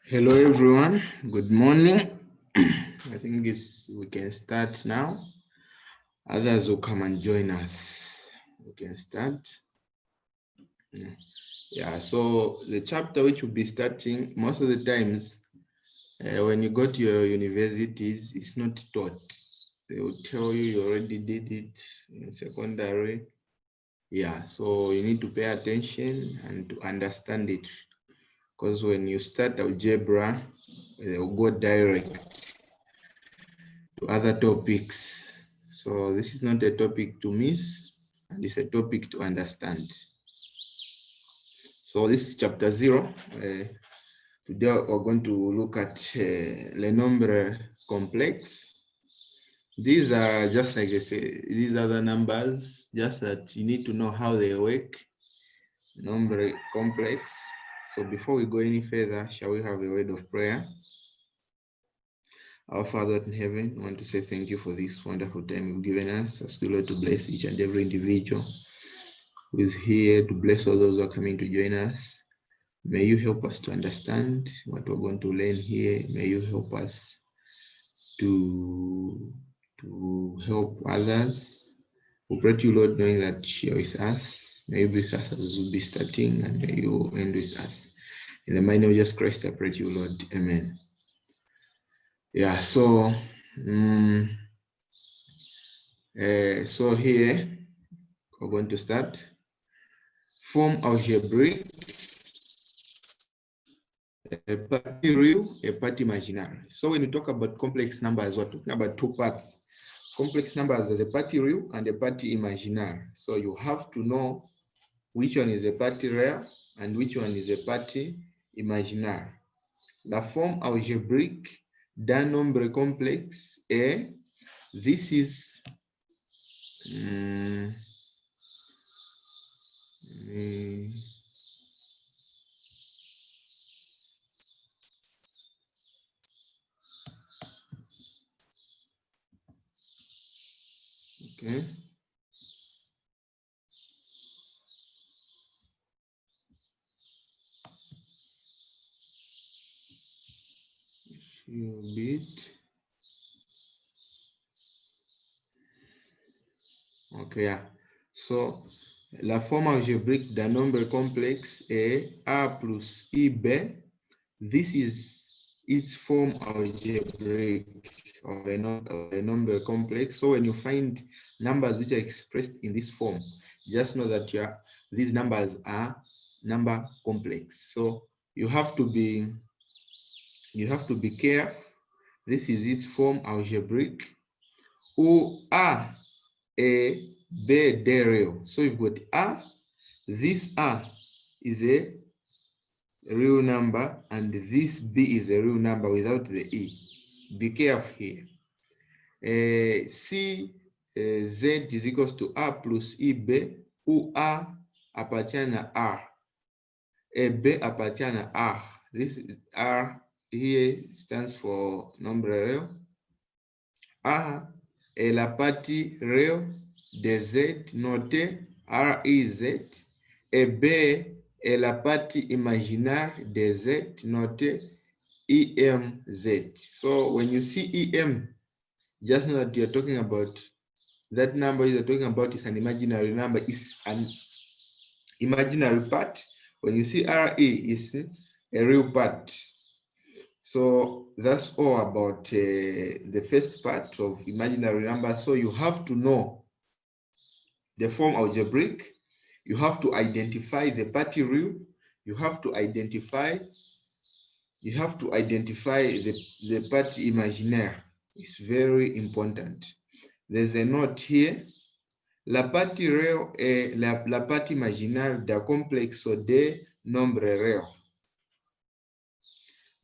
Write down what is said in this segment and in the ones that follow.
Hello everyone, good morning. I think we can start now. Others will come and join us. We can start. Yeah, so the chapter which we'll be starting, most of the times when you go to your universities, it's not taught. They will tell you already did it in secondary. Yeah, so you need to pay attention and to understand it. Because when you start algebra, they will go direct to other topics. So this is not a topic to miss, and it's a topic to understand. So this is chapter 0. Today we're going to look at le nombre complexe. These are just like I say, these are the numbers, just that you need to know how they work. Nombre complex. So before we go any further, shall we have a word of prayer? Our Father in heaven, I want to say thank you for this wonderful time you've given us. Ask you, Lord, to bless each and every individual who is here, to bless all those who are coming to join us. May you help us to understand what we're going to learn here. May you help us to help others. We pray to you, Lord, knowing that you're with us. May you bless us as we'll be starting, and may you end with us. In the mighty name of Jesus Christ, I pray to you, Lord. Amen. Yeah, so so here we're going to start. Form algebraic, a party real, a party imaginary. So when we talk about complex numbers, we're talking about two parts. Complex numbers as a party real and a party imaginary. So you have to know which one is a party real and which one is a party imaginary. La forme algébrique d'un nombre complexe est, this is okay. A bit. Okay, yeah. So la forme algébrique d'un nombre complexe est A plus IB. This is its form algebraic of a number complex. So when you find numbers which are expressed in this form, just know that these numbers are number complex. So you have to be careful. This is its form algebraic. Ou A, B, D real. So you've got A. This A is a real number, and this B is a real number without the E. Be careful here. C, Z is equals to A plus IB, où A appartient à R, et B appartient à R. This R here stands for nombre real. A est la partie real de Z notée RIZ, et B est la partie imaginaire de Z notée IMZ. So when you see EM, just know that you're talking about that number you're talking about is an imaginary number, is an imaginary part. When you see RE, is a real part. So that's all about the first part of imaginary numbers. So you have to know the form algebraic. You have to identify the party real. You have to identify the party imaginaire. It's very important. There's a note here. La partie réelle est la partie imaginaire d'un complexe de nombres réels.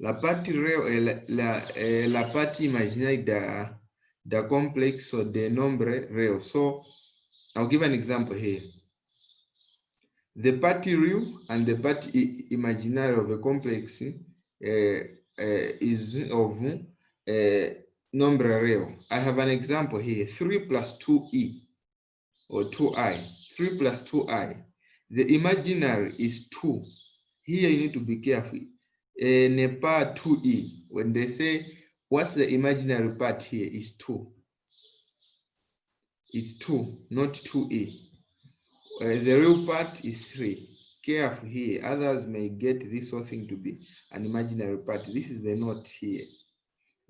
La partie réelle est la partie imaginaire d'un complexe de nombres réels. So I'll give an example here. The party real and the party imaginary of a complex is of nombre real. I have an example here, 3 plus 2e or 2i, 3 plus 2i. The imaginary is 2. Here you need to be careful. n'est pas 2e. When they say, what's the imaginary part here is 2. It's 2, not 2e. The real part is 3. Careful here. Others may get this whole thing to be an imaginary part. This is the note here.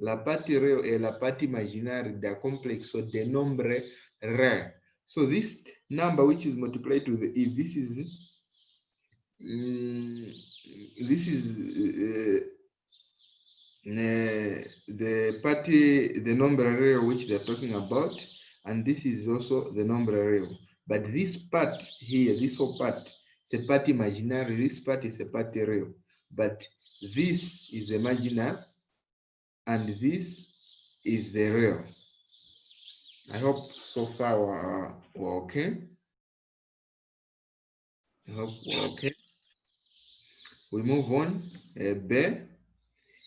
La parte real e la parte imaginaire da complexe de nombre rare. So this number which is multiplied to the e, this is the number real which they're talking about, and this is also the number real. But this part here, this whole part, is a part imaginary, this part is a part real. But this is the imaginary, and this is the real. I hope so far we're okay. I hope we're okay. We move on. B.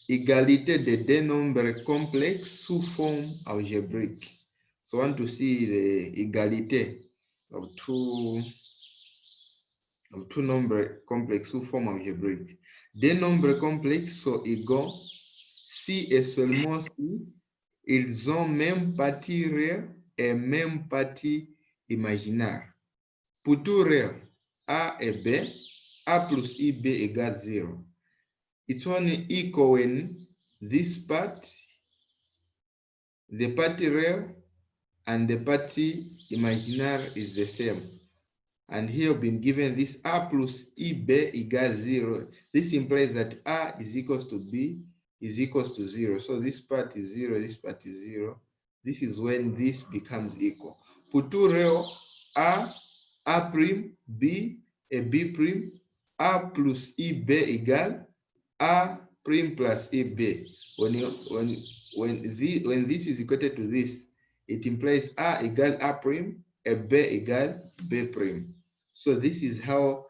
Égalité de deux nombres complexes sous forme algébrique. So I want to see the égalité of two nombres complexes sous forme algébrique. Deux nombres complexes sont égaux si et seulement si ils ont même partie réelle et même partie imaginaire. Pour tout réel, A et B, A plus IB égale 0. It's only equal when this part, the party real and the party imaginary is the same. And here we've been given this A plus IB equals 0. This implies that A is equals to B is equals to 0. So this part is 0, this part is 0. This is when this becomes equal. Pour tout real, A prime, B, et B prime, A plus IB égale A prime plus IB. When this is equated to this, it implies A equal A prime and B equal B prime. So this is how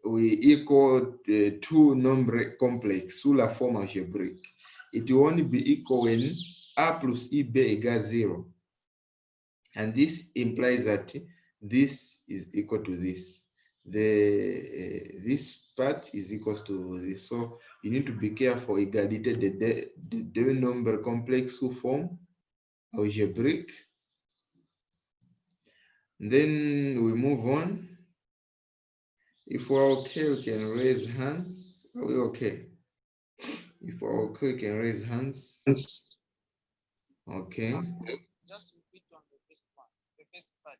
we equal two number complex sous la forme algébrique. It will only be equal when A plus IB equals 0. And this implies that this is equal to this. This part is equal to this. So you need to be careful. Égalité de deux nombres complexes sous forme algébrique. Then we move on. If we're okay, we can raise hands. Are we okay? If we're okay, we can raise hands. Okay. Just repeat on the first one, the first part.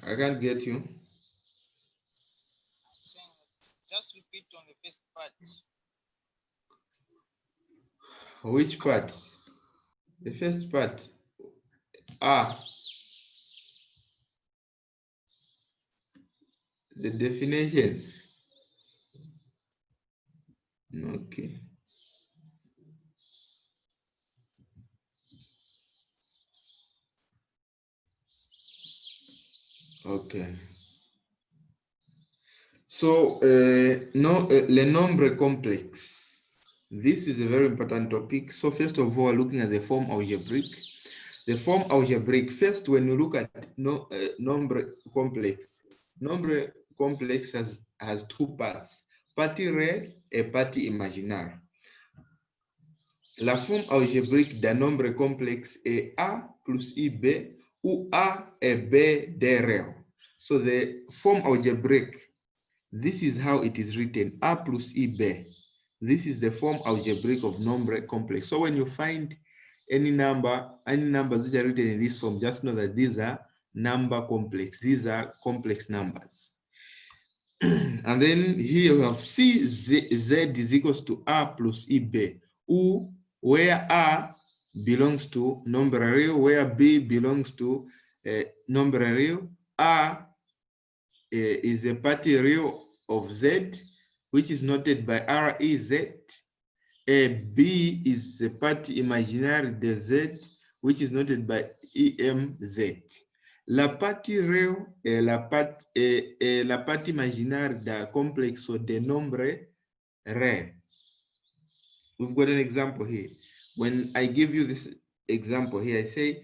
I can't get you. Just repeat on the first part. Which part? The first part. The definition. Okay. Okay. So, le nombre complexe. This is a very important topic. So first of all, looking at the form algebraic. The form algebraic, first, when you look at nombre complexe has two parts, partie réelle et partie imaginaire. La forme algébrique d'un nombre complexe est A plus IB ou A et B des réels. So the form algebraic, this is how it is written, A plus IB. This is the form algebraic of nombre complex. So when you find any numbers which are written in this form, just know that these are number complex. These are complex numbers. And then here we have C, Z is equals to A plus IB, where A belongs to nombre real, where B belongs to nombre real. A is a party real of Z, which is noted by REZ. B is the party imaginaire de Z, which is noted by EMZ. La partie réelle est la partie imaginaire d'un complexe de nombres réels. We've got an example here. When I give you this example here, I say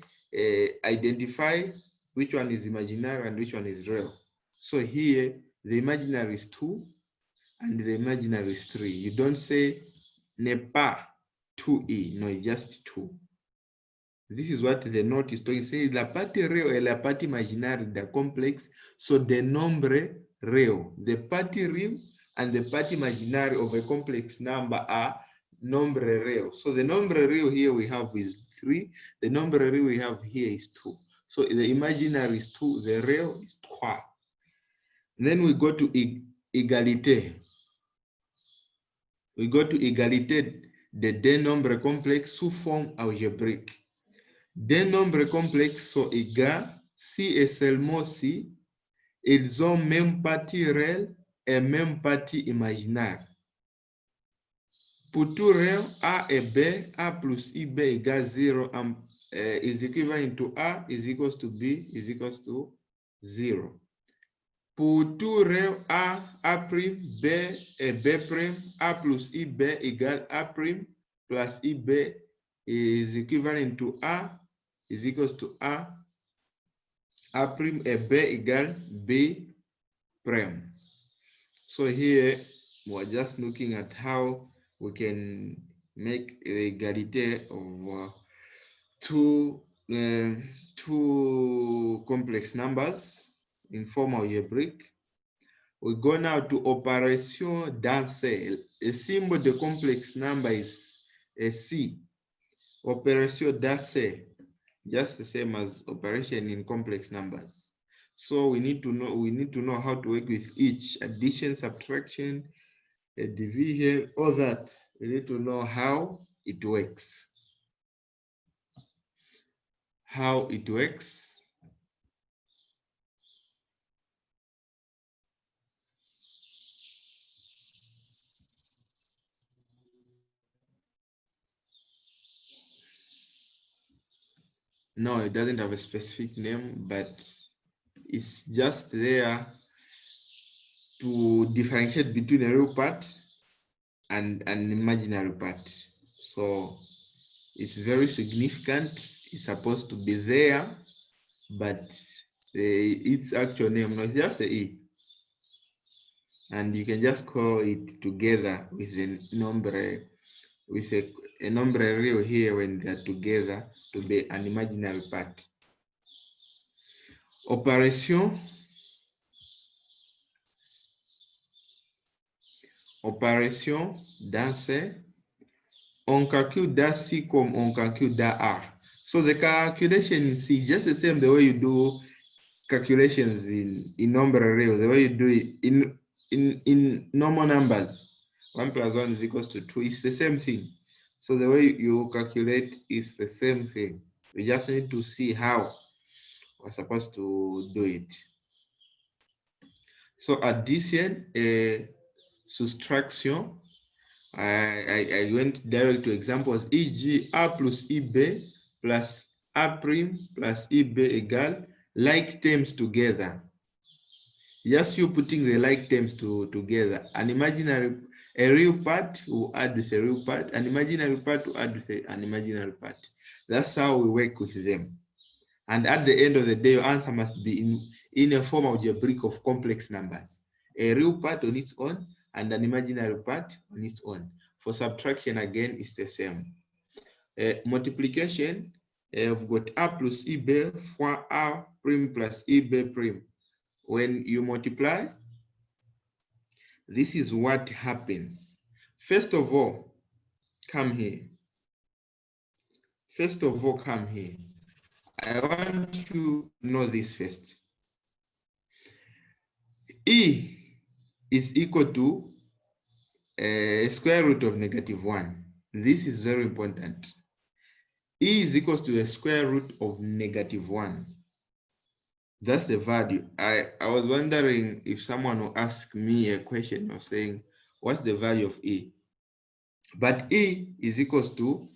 identify which one is imaginary and which one is real. So here, the imaginary is 2 and the imaginary is 3. You don't say n'est pas 2e, no, it's just 2. This is what the note is talking. Say la parte real et la parte imaginaire the complex. So the nombre real, the parte real and the parte imaginaire of a complex number are nombre real. So the nombre real here we have is 3. The nombre real we have here is 2. So the imaginary is 2, the real is 3. Then we go to égalité. We go to égalité de deux nombres complexes sous forme algébrique. Deux nombres complexes sont égaux si et seulement si ils ont même partie réelle et même partie imaginaire. Pour tout réel, A et B, A plus IB égale 0 is equivalent to A is equals to B is equals to 0. Pour tout réel A, A', B et B', A plus IB égale A' plus IB is equivalent to A is equals to A et B égale B'. So here we're just looking at how we can make the égalité of two complex numbers in form algebraic. We go now to opération d'Ancel. A symbol the complex number is a C. Opération d'Ancel, just the same as operation in complex numbers. So we need to know how to work with each addition, subtraction, division, all that. We need to know how it works. How it works. No, it doesn't have a specific name, but it's just there to differentiate between a real part and an imaginary part. So it's very significant. It's supposed to be there, but its actual name, no, it's just a E. And you can just call it together with the nombre, with a nombre real here when they're together to be an imaginary part. Opération d'Ancel. On calcule that C comme on calcule that R. So the calculation in C is just the same the way you do calculations in number real, the way you do it in normal numbers. 1 plus 1 is equals to 2. It's the same thing. So the way you calculate is the same thing. We just need to see how we're supposed to do it. So addition, subtraction. I went direct to examples, e.g. A plus EB plus A' plus EB equal like terms together. Just you putting the like terms together. An imaginary, a real part will add with a real part, an imaginary part will add with an imaginary part. That's how we work with them. And at the end of the day, your answer must be in a form of algebraic of complex numbers. A real part on its own and an imaginary part on its own. For subtraction, again, it's the same. Multiplication, we've got A plus EB fois A' plus EB'. When you multiply, this is what happens. First of all, come here. First of all, come here. I want you to know this first. E is equal to a square root of -1. This is very important. E is equal to a square root of -1. That's the value. I was wondering if someone will ask me a question of saying, what's the value of E? But E is equal to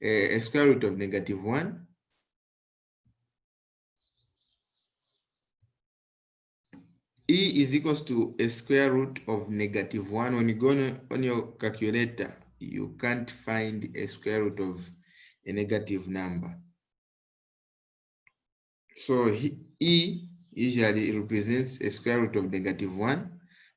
a square root of -1. E is equal to a square root of -1. When you go on your calculator, you can't find a square root of a negative number. So E usually it represents a square root of -1.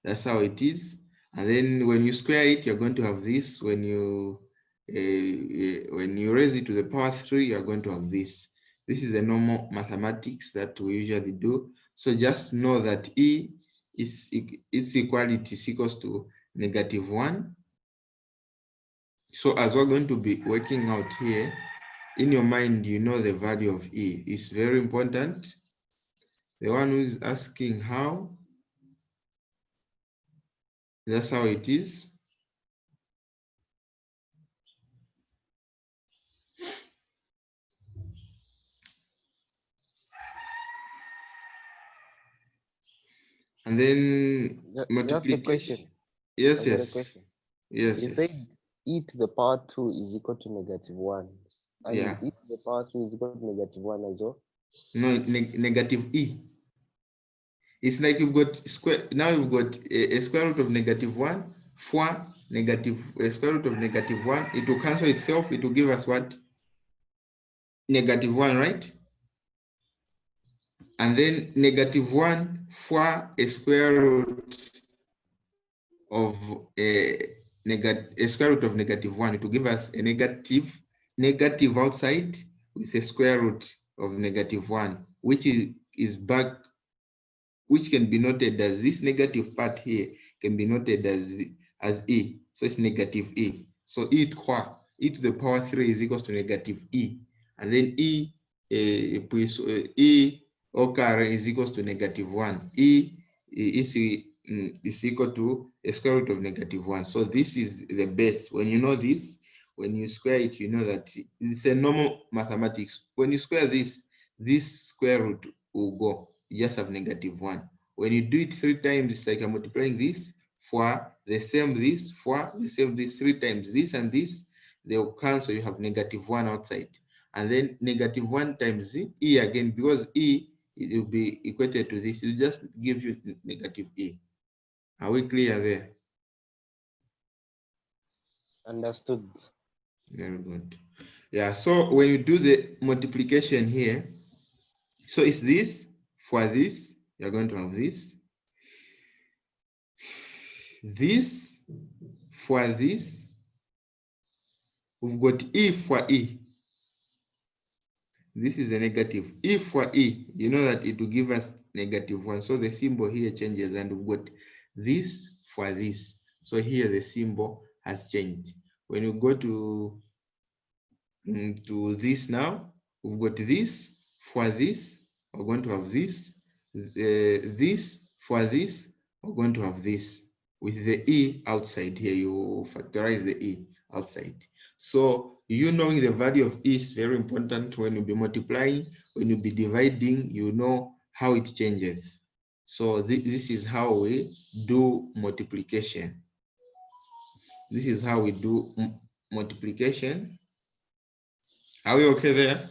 That's how it is. And then when you square it, you're going to have this. When you raise it to the power 3, you're going to have this. This is the normal mathematics that we usually do. So just know that E is its equality is equals to -1. So as we're going to be working out here, in your mind, you know the value of E. It's very important. The one who is asking how, that's how it is. And then Just a question. Yes, I got a yes. question. Yes, You yes. said e to the power 2 is equal to -1. And Yeah. e to the power 3 is equal to -1 as well. No, negative E. It's like you've got square, now you've got a square root of -1, 4, a square root of -1. It will cancel itself. It will give us what? -1, right? And then -1 for a square root of a square root of -1. It will give us a negative outside with a square root of -1, which is back, which can be noted as this negative part here can be noted as E. So it's -E. So E to the power 3 is equals to -E. And then E au carré is equals to -1. E is equal to a square root of -1. So this is the base. When you know this, when you square it, you know that it's a normal mathematics. When you square this square root will go. You just have -1. When you do it 3 times, it's like you're multiplying this for the same this, for the same this 3 times. This and this, they will cancel. You have -1 outside. And then -1 times E again, because E, it will be equated to this. It will just give you -E. Are we clear there? Understood. Very good. Yeah, so when you do the multiplication here, so it's this, for this, you're going to have this. This, for this, we've got E for E. This is a negative. E for E, you know that it will give us -1. So the symbol here changes, and we've got this for this. So here the symbol has changed. When you go to this now, we've got this for this, we're going to have this. This for this, we're going to have this. With the E outside here, you factorize the E outside. So you knowing the value of E is very important. When you be multiplying, when you be dividing, you know how it changes. So this is how we do multiplication. This is how we do multiplication. Are we okay there?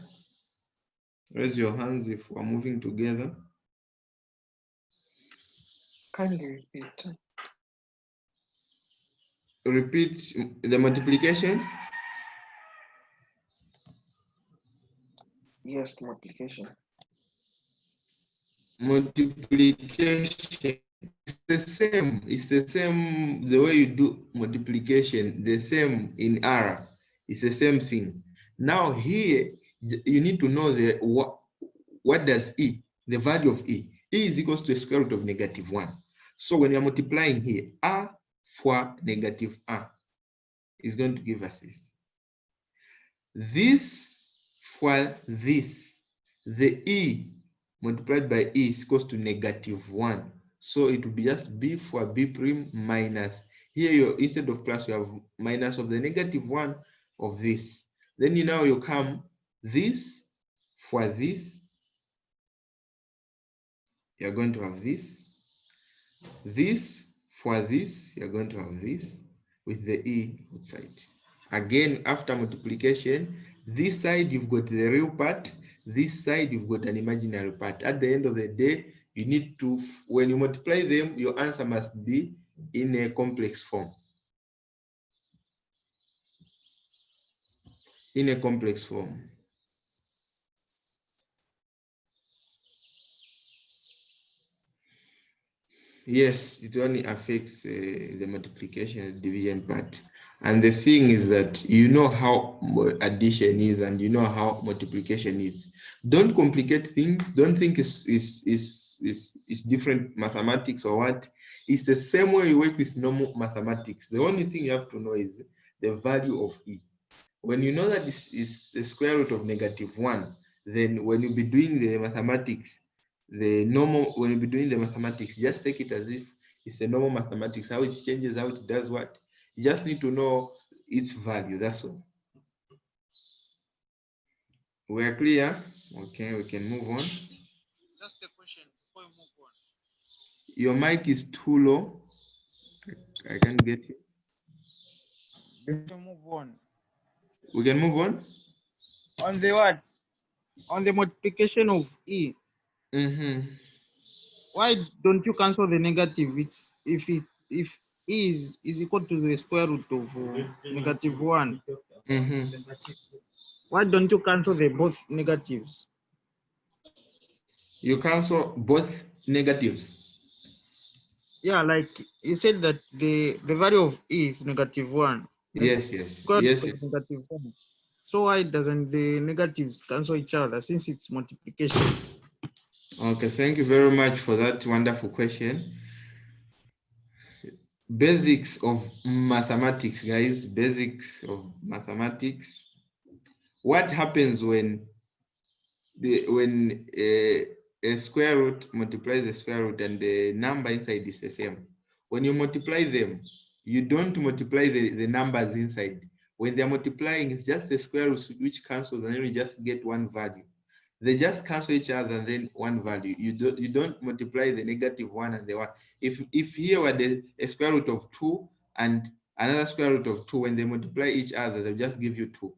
Raise your hands if we're moving together. Kindly repeat. Repeat the multiplication. Yes, the multiplication. Multiplication. It's the same, the way you do multiplication, the same in R. It's the same thing. Now here, you need to know the what does E, the value of E. E is equals to a square root of -1. So when you're multiplying here, R for -R is going to give us this. This for this, the E multiplied by E is equals to -1. So it will be just B for B prime minus. Here, instead of plus, you have minus of the -1 of this. Then you come this for this. You're going to have this. This for this, you're going to have this with the E outside. Again, after multiplication, this side you've got the real part, this side you've got an imaginary part. At the end of the day, you need to, when you multiply them, your answer must be in a complex form. In a complex form. Yes, it only affects the multiplication and division part. And the thing is that you know how addition is and you know how multiplication is. Don't complicate things. Don't think it's different mathematics or what. It's the same way you work with normal mathematics. The only thing you have to know is the value of E. When you know that this is the square root of -1, then when you be doing the mathematics, when you be doing the mathematics, just take it as if it's a normal mathematics, how it changes, how it does what. You just need to know its value, that's all. We are clear? Okay, we can move on. Just a question before we move on. Your mic is too low. I can't get you. Before we move on. We can move on? On the what? On the multiplication of E. Why don't you cancel the negative? It's if E is equal to the square root of -1. Why don't you cancel the both negatives? You cancel both negatives. Yeah, like you said that the value of E is -1. Yes, yes, Square yes, root of yes. -1. So why doesn't the negatives cancel each other since it's multiplication? Okay, thank you very much for that wonderful question. Basics of mathematics, guys. Basics of mathematics. What happens when a square root multiplies a square root and the number inside is the same? When you multiply them, you don't multiply the numbers inside. When they're multiplying, it's just the square root which cancels, and then you just get one value. They just cancel each other and then one value. You don't multiply the -1 and the 1. If here were a square root of 2 and another square root of 2, when they multiply each other, they'll just give you 2.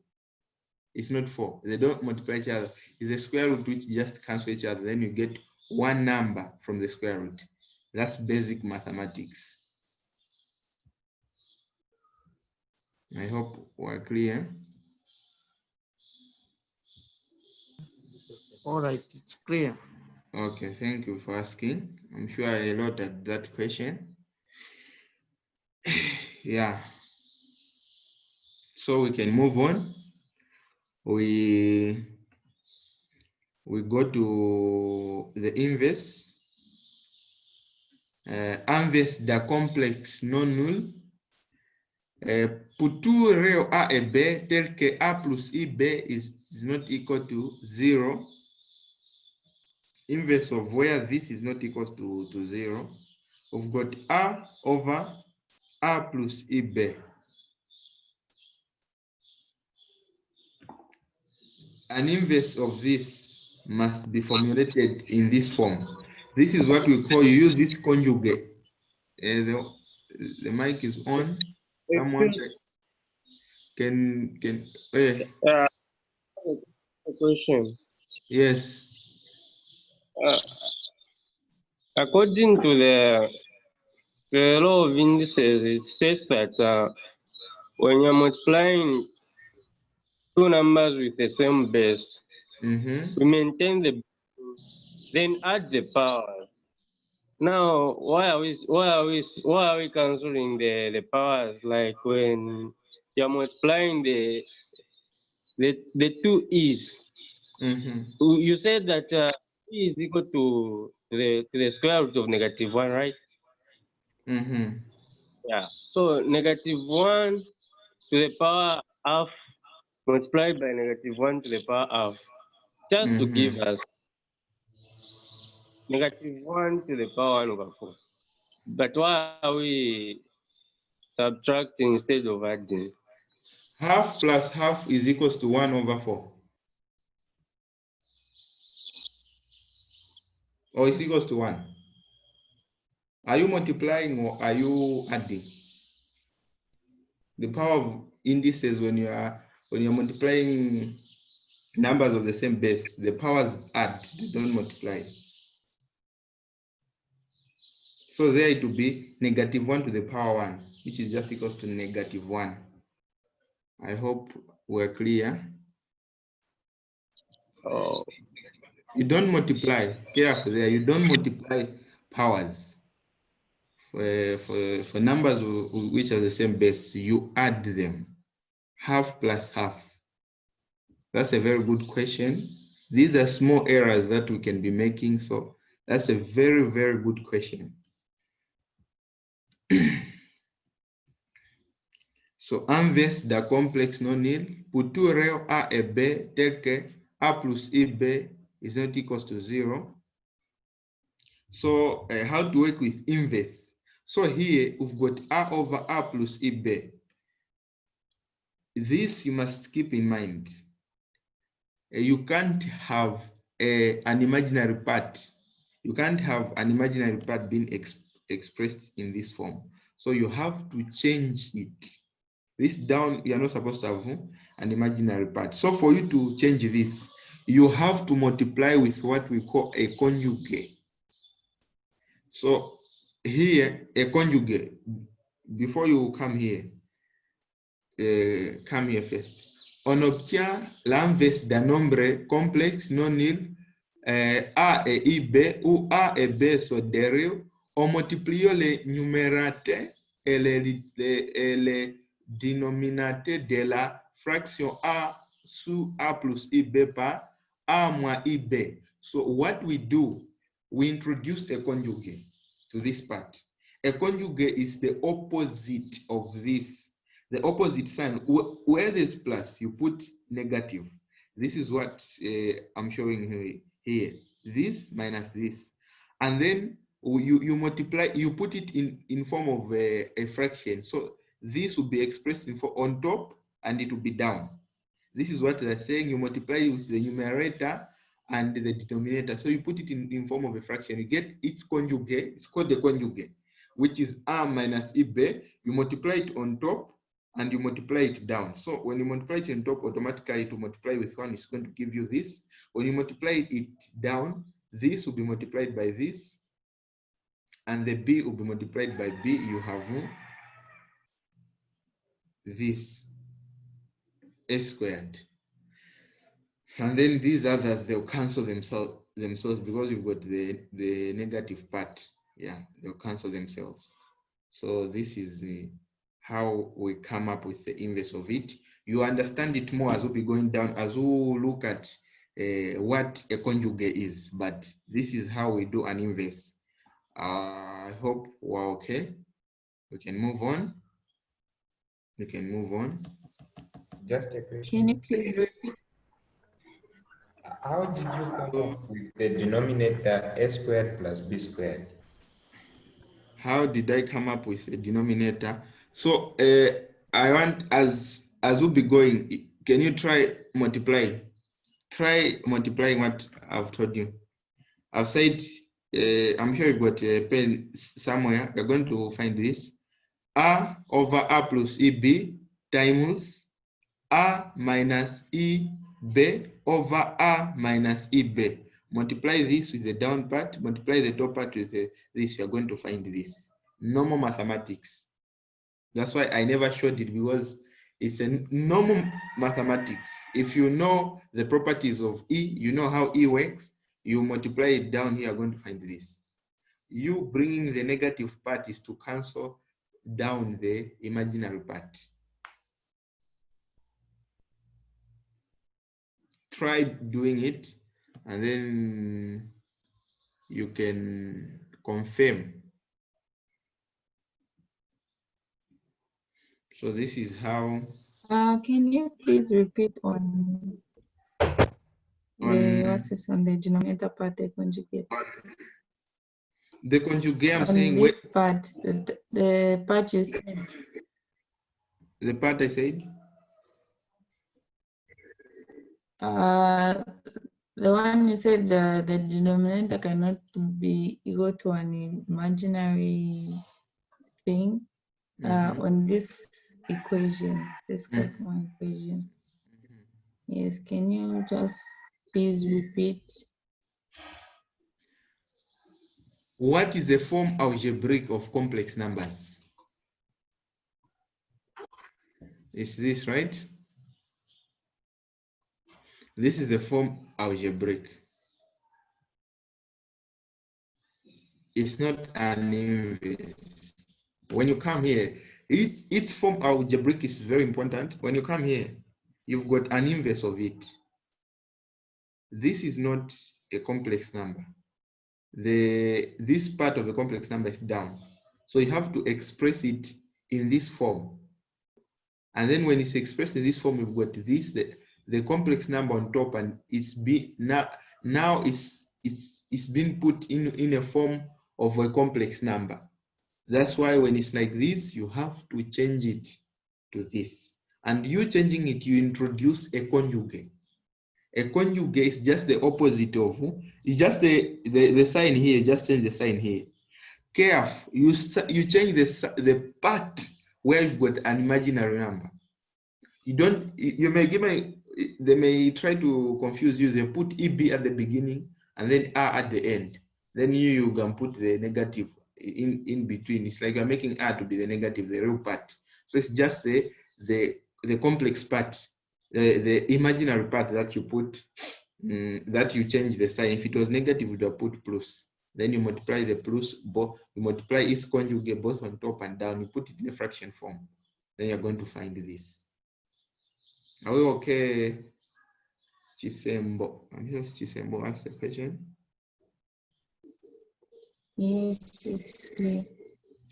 It's not 4. They don't multiply each other. It's a square root which just cancel each other. Then you get one number from the square root. That's basic mathematics. I hope we're clear. All right, it's clear. Okay, thank you for asking. I'm sure I looked at that question. Yeah. So we can move on. We go to the inverse. Inverse the complexe non nul. Pour tout réel A et B, tel que A plus IB is not equal to 0. Inverse of where this is not equal to 0. We've got A over A plus IB. An inverse of this must be formulated in this form. This is what we call, you use this conjugate. The mic is on. Someone can A question. yes. According to the law of indices, it states that when you're multiplying two numbers with the same base, we maintain the then add the power. Now, why are we canceling the powers? Like when you're multiplying the two e's. You said that e is equal to the square root of -1, right? Yeah. So -1 to the power half multiplied by -1 to the power half, just to give us -1 to the power 1/4. But why are we subtracting instead of adding? Half plus half is equals to 1/4. Or it's equals to 1. Are you multiplying or are you adding? The power of indices, when you're multiplying numbers of the same base, the powers add, they don't multiply. So there it will be -1 to the power 1, which is just equals to -1. I hope we're clear. Oh. You don't multiply, careful there, you don't multiply powers. for numbers which are the same base, you add them. Half plus half. That's a very good question. These are small errors that we can be making, so that's a very, very good question. So inverse the complexe non nil. Pour tout réel A et B, tel que A plus IB is not equals to 0. So how to work with inverse? So here we've got A over A plus IB. This you must keep in mind. You can't have an imaginary part. You can't have an imaginary part being expressed in this form. So you have to change it. This down, you are not supposed to have an imaginary part. So for you to change this, you have to multiply with what we call a conjugate. So here, a conjugate, before you come here first. On obtient l'inverse d'un nombre complexe non nul, A et IB, où A et B sont dérivés, en multipliant les numérateurs et les dénominateurs de la fraction A sous A plus IB par A moins IB. So what we do, we introduce a conjugate to this part. A conjugate is the opposite of this. The opposite sign, where there's plus, you put negative. This is what I'm showing here. This minus this. And then you multiply, you put it in form of a fraction. So this will be expressed on top and it will be down. This is what they're saying. You multiply with the numerator and the denominator. So you put it in form of a fraction. You get its conjugate. It's called the conjugate, which is A minus IB. You multiply it on top and you multiply it down. So when you multiply it on top, automatically to multiply with 1 is going to give you this. When you multiply it down, this will be multiplied by this, and the B will be multiplied by B. You have this A squared. And then these others, they'll cancel themselves because you've got the negative part. Yeah, they'll cancel themselves. So this is how we come up with the inverse of it. You understand it more as we'll be going down, as we'll look at what a conjugate is, but this is how we do an inverse. I hope we're okay. We can move on. We can move on. Just a question. Can you please repeat? How did you come up with the denominator A squared plus B squared? How did I come up with a denominator? So I want, as we'll be going, can you try multiplying? Try multiplying what I've told you. I've said, I'm sure you've got a pen somewhere. You're going to find this. A over A plus EB times A minus EB over A minus EB. Multiply this with the down part, multiply the top part with this, you're going to find this. Normal mathematics. That's why I never showed it, because it's a normal mathematics. If you know the properties of E, you know how E works, you multiply it down here, you're going to find this. You bringing the negative part is to cancel down the imaginary part. Try doing it, and then you can confirm. So this is how. Can you please repeat on the denominator part, the conjugate? The conjugate, I'm on saying this part, the part you said. The part I said? The one you said the denominator cannot be equal to an imaginary thing. On this equation, this one equation. Yes, can you just please repeat? What is the form algebraic of complex numbers? Is this right? This is the form algebraic. it's not an inverse. When you come here, its form algebraic is very important. When you come here, you've got an inverse of it. This is not a complex number. This part of the complex number is down. So you have to express it in this form. And then when it's expressed in this form, we've got this, the complex number on top, and it's been put in a form of a complex number. That's why when it's like this, you have to change it to this. And you changing it, you introduce a conjugate. A conjugate is just the opposite of, it's just the sign here, just change the sign here. Careful, you change the part where you've got an imaginary number. They may try to confuse you. They put EB at the beginning and then R at the end. Then you can put the negative in between. It's like you're making R to be the negative, the real part. So it's just the complex part, the imaginary part that you put, that you change the sign. If it was negative, you would put plus. Then you multiply the plus, you multiply its conjugate both on top and down. You put it in a fraction form. Then you're going to find this. Are we okay? Chisembo. I'm here, Chisembo. Ask the question. Yes, it's clear.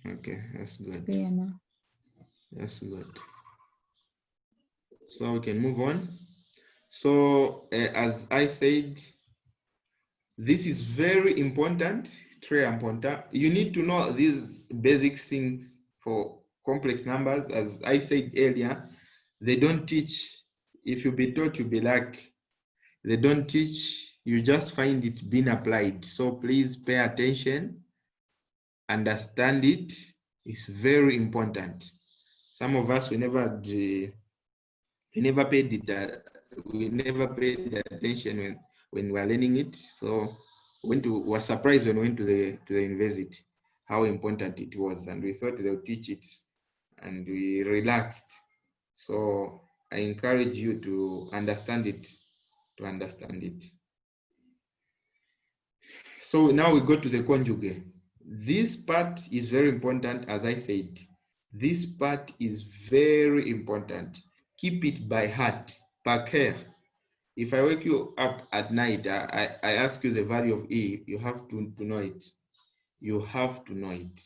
Okay, that's good. It's clear now. That's good. So we can move on. So as I said, this is very important. Très important. You need to know these basic things for complex numbers. As I said earlier, they don't teach. If you be taught, you'll be lucky. They don't teach, you just find it being applied. So please pay attention, understand it. It's very important. Some of us, we never paid attention when we were learning it. So we were surprised when we went to the university how important it was, and we thought they would teach it, and we relaxed. So I encourage you to understand it. So now we go to the conjugate. This part is very important, as I said. This part is very important. Keep it by heart, par cœur. If I wake you up at night, I ask you the value of E, you have to know it. You have to know it.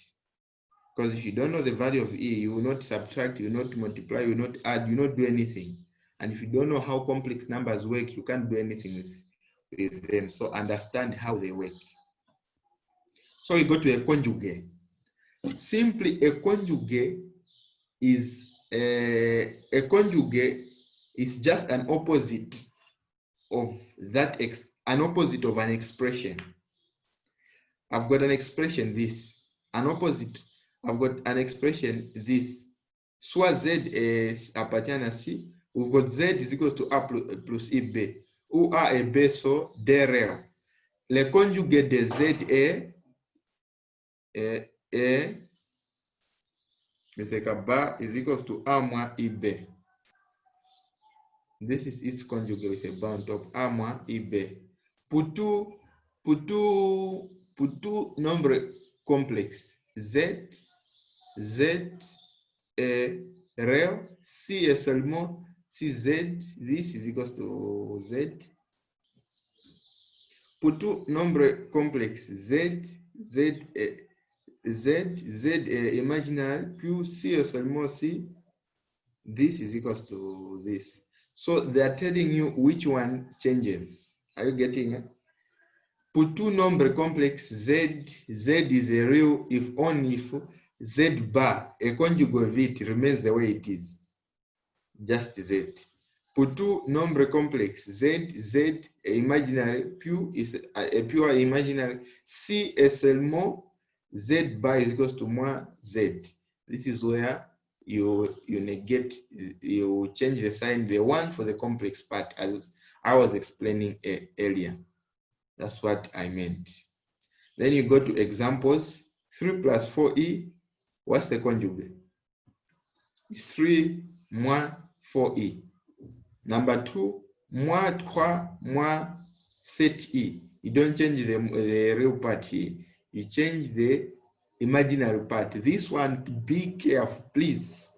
Because if you don't know the value of E, you will not subtract, you will not multiply, you will not add, you will not do anything. And if you don't know how complex numbers work, you can't do anything with them. So understand how they work. So we go to a conjugate. Simply, a conjugate is just an opposite of an expression. I've got an expression this, an opposite. I've got an expression this. Soit Z appartient à C, we've got Z is equals to A plus IB, où A et B sont des réels. Le conjugate de Z est bas is equals to A moins IB. This is its conjugate with a bar on top, A moins IB. Pour tout nombre complexe, Z est réel si et seulement si Z, this is equals to Z. Pour tout nombre complexe, Z est imaginary, puis si et seulement si, this is equals to this. So they are telling you which one changes. Are you getting it? Pour tout nombre complexe, Z is a real if only if Z bar, a conjugate of it, remains the way it is. Just Z. Pour tout nombre complexe, Z imaginary, a pure imaginary, si et seulement Z bar is equals to moins Z. This is where you negate, you change the sign, the one for the complex part, as I was explaining earlier. That's what I meant. Then you go to examples. 3 plus 4e, what's the conjugate? It's 3 moins 4e. Number 2, moins 3 moins 7e. You don't change the real part here. you change the imaginary part. This one, be careful, please.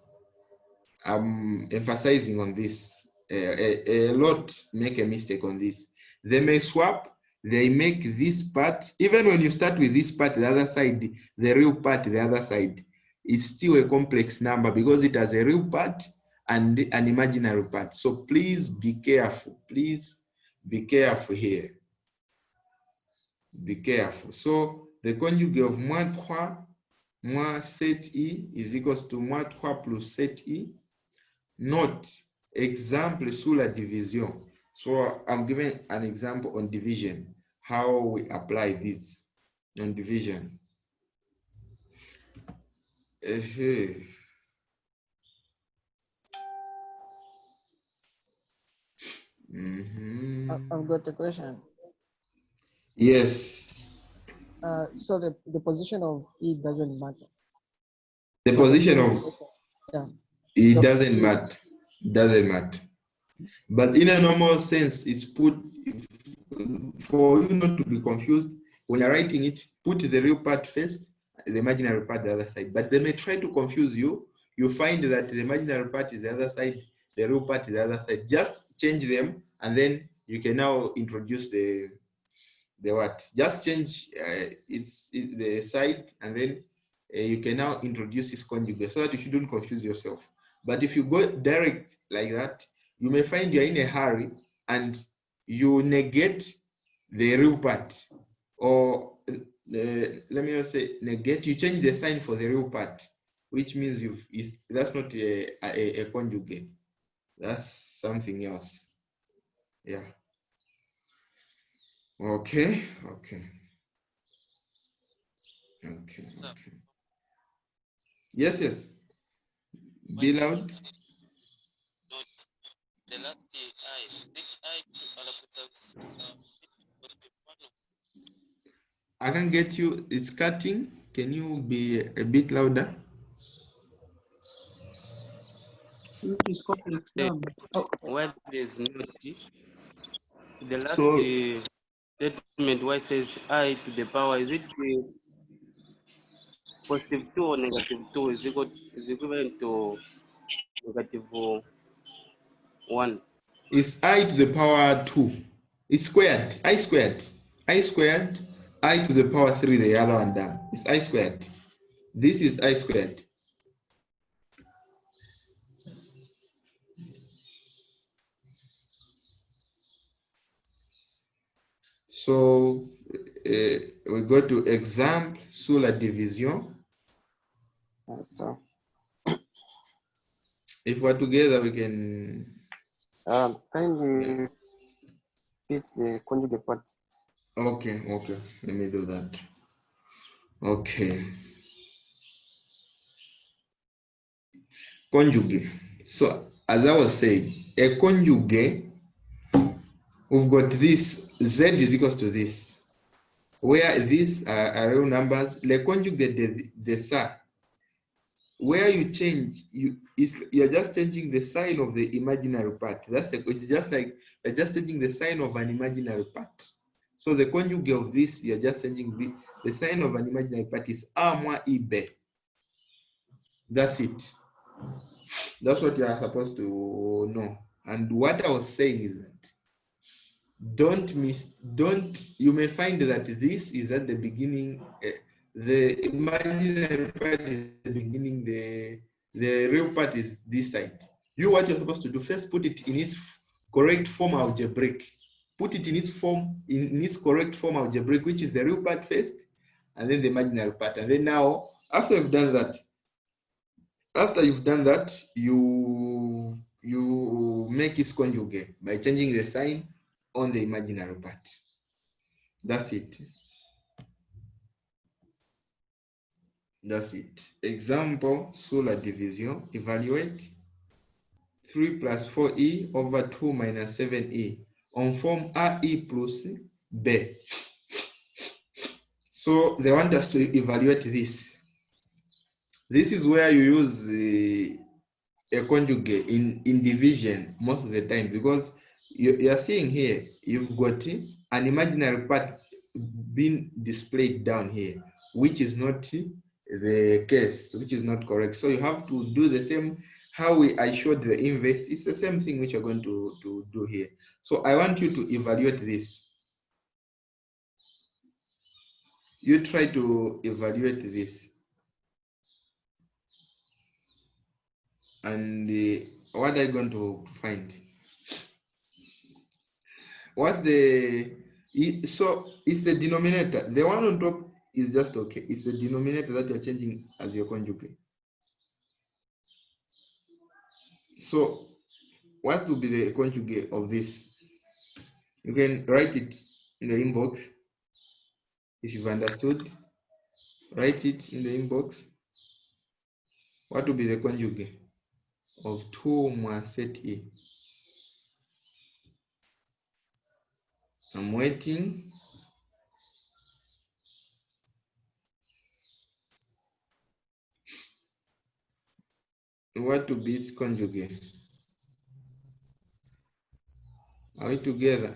I'm emphasizing on this. A lot make a mistake on this. They may swap, they make this part, even when you start with this part, the other side, the real part, the other side, it's still a complex number because it has a real part and an imaginary part. So please be careful. Please be careful here. Be careful. So the conjugate of moins 3 moins 7i is equals to moins 3 plus 7i. Note, exemple sur la division. So I'm giving an example on division, how we apply this on division. I've got a question. Yes. So the position of E doesn't matter. The position of it So doesn't matter. Doesn't matter. But in a normal sense, it's put for you not to be confused when you're writing it. Put the real part first, the imaginary part the other side. But they may try to confuse you. You find that the imaginary part is the other side, the real part is the other side. Just change them, and then you can now introduce the what? Just change it's the side, and then you can now introduce this conjugate so that you shouldn't confuse yourself. But if you go direct like that, you may find you're in a hurry and you negate the real part, or let me just say negate. You change the sign for the real part, which means that's not a conjugate. That's something else. Yeah. Okay. Yes. Be loud. I can get you. It's cutting. Can you be a bit louder? This is complex number. Where there's not the last So statement where it says I to the power, is it positive 2 or negative 2 is equivalent to negative 1? it's I to the power 2. It's squared. I squared. I squared. I to the power 3, the other one down. It's I squared. This is I squared. So we go to exemple sur la division. so If we're together, we can. kindly repeat the conjugate part. Okay. Let me do that. Okay. Conjugate. So as I was saying, a conjugate, we've got this, Z is equals to this, where these are real numbers. The conjugate, the sa, where you change, you're just changing the sign of the imaginary part. It's just like you're just changing the sign of an imaginary part. So the conjugate of this, you're just changing the sign of an imaginary part is A moins IB. That's it. That's what you are supposed to know. And what I was saying is that you may find that this is at the beginning, the imaginary part is the beginning, the real part is this side. What you're supposed to do, first put it in its correct form algebraic. Put it in its correct form algebraic, which is the real part first, and then the imaginary part. And then now, after you've done that, you make its conjugate by changing the sign on the imaginary part. That's it. Example sur la division. Evaluate 3 plus 4e over 2 minus 7e on form AE plus B. So they want us to evaluate this. This is where you use a conjugate in division most of the time, because you are seeing here, you've got an imaginary part been displayed down here, which is not the case, which is not correct. So you have to do the same. How I showed the inverse, it's the same thing which you're going to do here. So I want you to evaluate this. You try to evaluate this. And what are you going to find? What's the, so it's the denominator. The one on top is just okay. It's the denominator that you're changing as your conjugate. So what will be the conjugate of this? You can write it in the inbox. If you've understood, write it in the inbox. What will be the conjugate of 2 moins 7e? I'm waiting. What will be its conjugate? Are we together?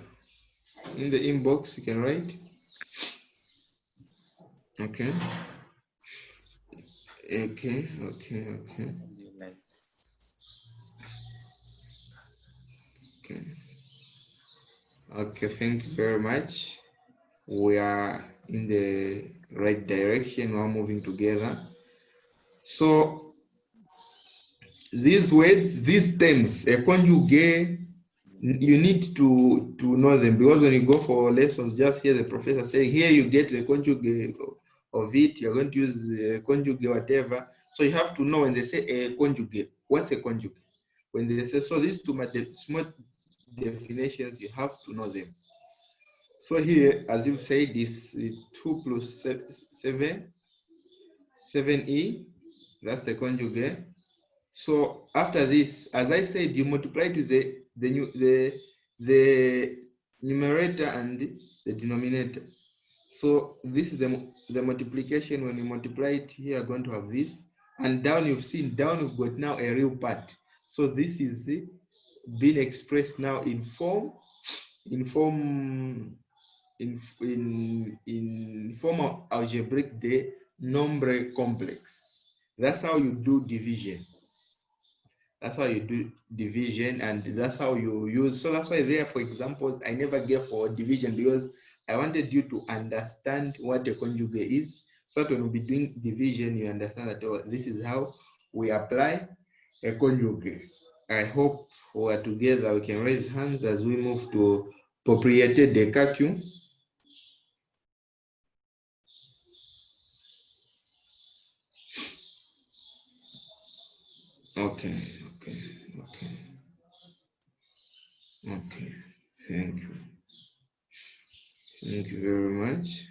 In the inbox, you can write. Okay. Okay. Okay, thank you very much. We are in the right direction. We're moving together. So these words, these terms, a conjugate, you need to know them, because when you go for lessons, just hear the professor say, here you get the conjugate of it, you're going to use the conjugate, whatever. So you have to know when they say a conjugate, what's a conjugate? When they say, so these two small definitions, you have to know them. So here, as you say, this is 2 plus 7e, that's the conjugate. So after this, as I said, you multiply to the numerator and the denominator. So this is the multiplication. When you multiply it here, you're going to have this. And down, you've seen down, you've got now a real part. So this is being expressed now in form of algebraic, the Nombre complex. That's how you do division. That's how you do division, and that's how you use. So that's why there, for example, I never gave for division, because I wanted you to understand what a conjugate is, so that when we be doing division, you understand that, oh, this is how we apply a conjugate. I hope we are together. We can raise hands as we move to propriété de calcul. Okay. Thank you very much.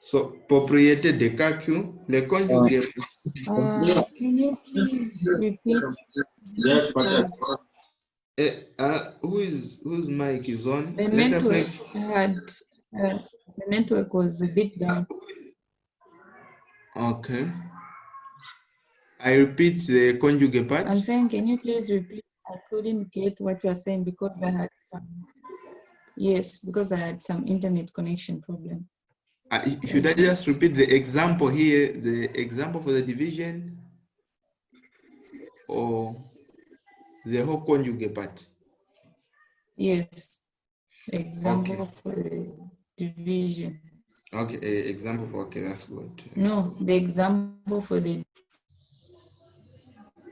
So, propriété de calcul, le conjugate. Can you please repeat? Yes, Whose mic is on? The network the network was a bit down. Okay. I repeat the conjugate part. I'm saying, can you please repeat? I couldn't get what you're saying because I had some internet connection problem. Should I just repeat the example here, the example for the division, or the whole conjugate part? Yes, example for the division. Okay, example for, okay, that's good. No, the example for the.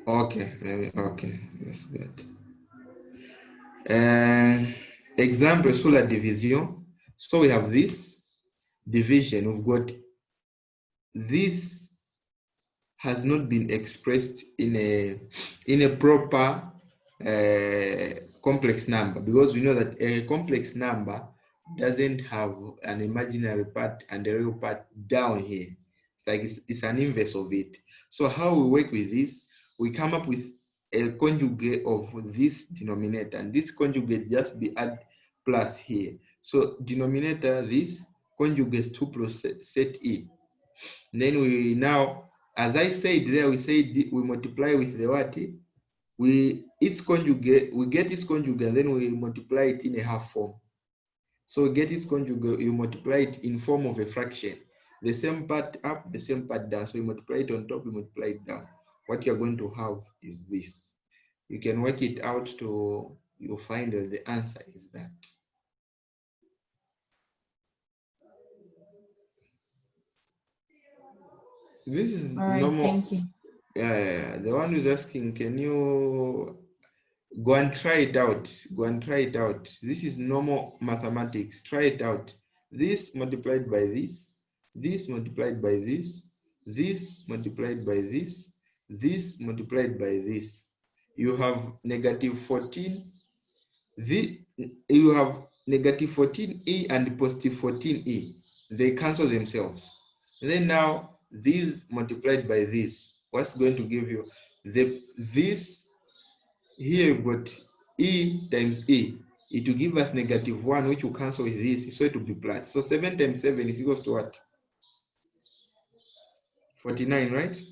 Okay, that's good. Example sur la division. So we have this division. We've got this has not been expressed in a proper complex number, because we know that a complex number doesn't have an imaginary part and a real part down here. It's like it's an inverse of it. So how we work with this, we come up with a conjugate of this denominator, and this conjugate just be add plus here. So denominator, this conjugate 2 plus set e. Then we now, as I said there, we multiply with the what? Its conjugate, we get its conjugate, and then we multiply it in a half form. So get its conjugate, you multiply it in form of a fraction. The same part up, the same part down. So you multiply it on top, you multiply it down. What you're going to have is this. You can work it out to, you'll find that the answer is that. This is All right, normal. thank you. Yeah, the one who's asking, can you go and try it out? Go and try it out. This is normal mathematics. Try it out. This multiplied by this multiplied by this multiplied by this multiplied by this. You have negative 14. You have negative 14e and positive 14e. They cancel themselves. And then now this multiplied by this, what's going to give you this? Here you've got e times e. It will give us negative 1, which will cancel with this, so it will be plus. So 7 times 7 is equals to what? 49, right?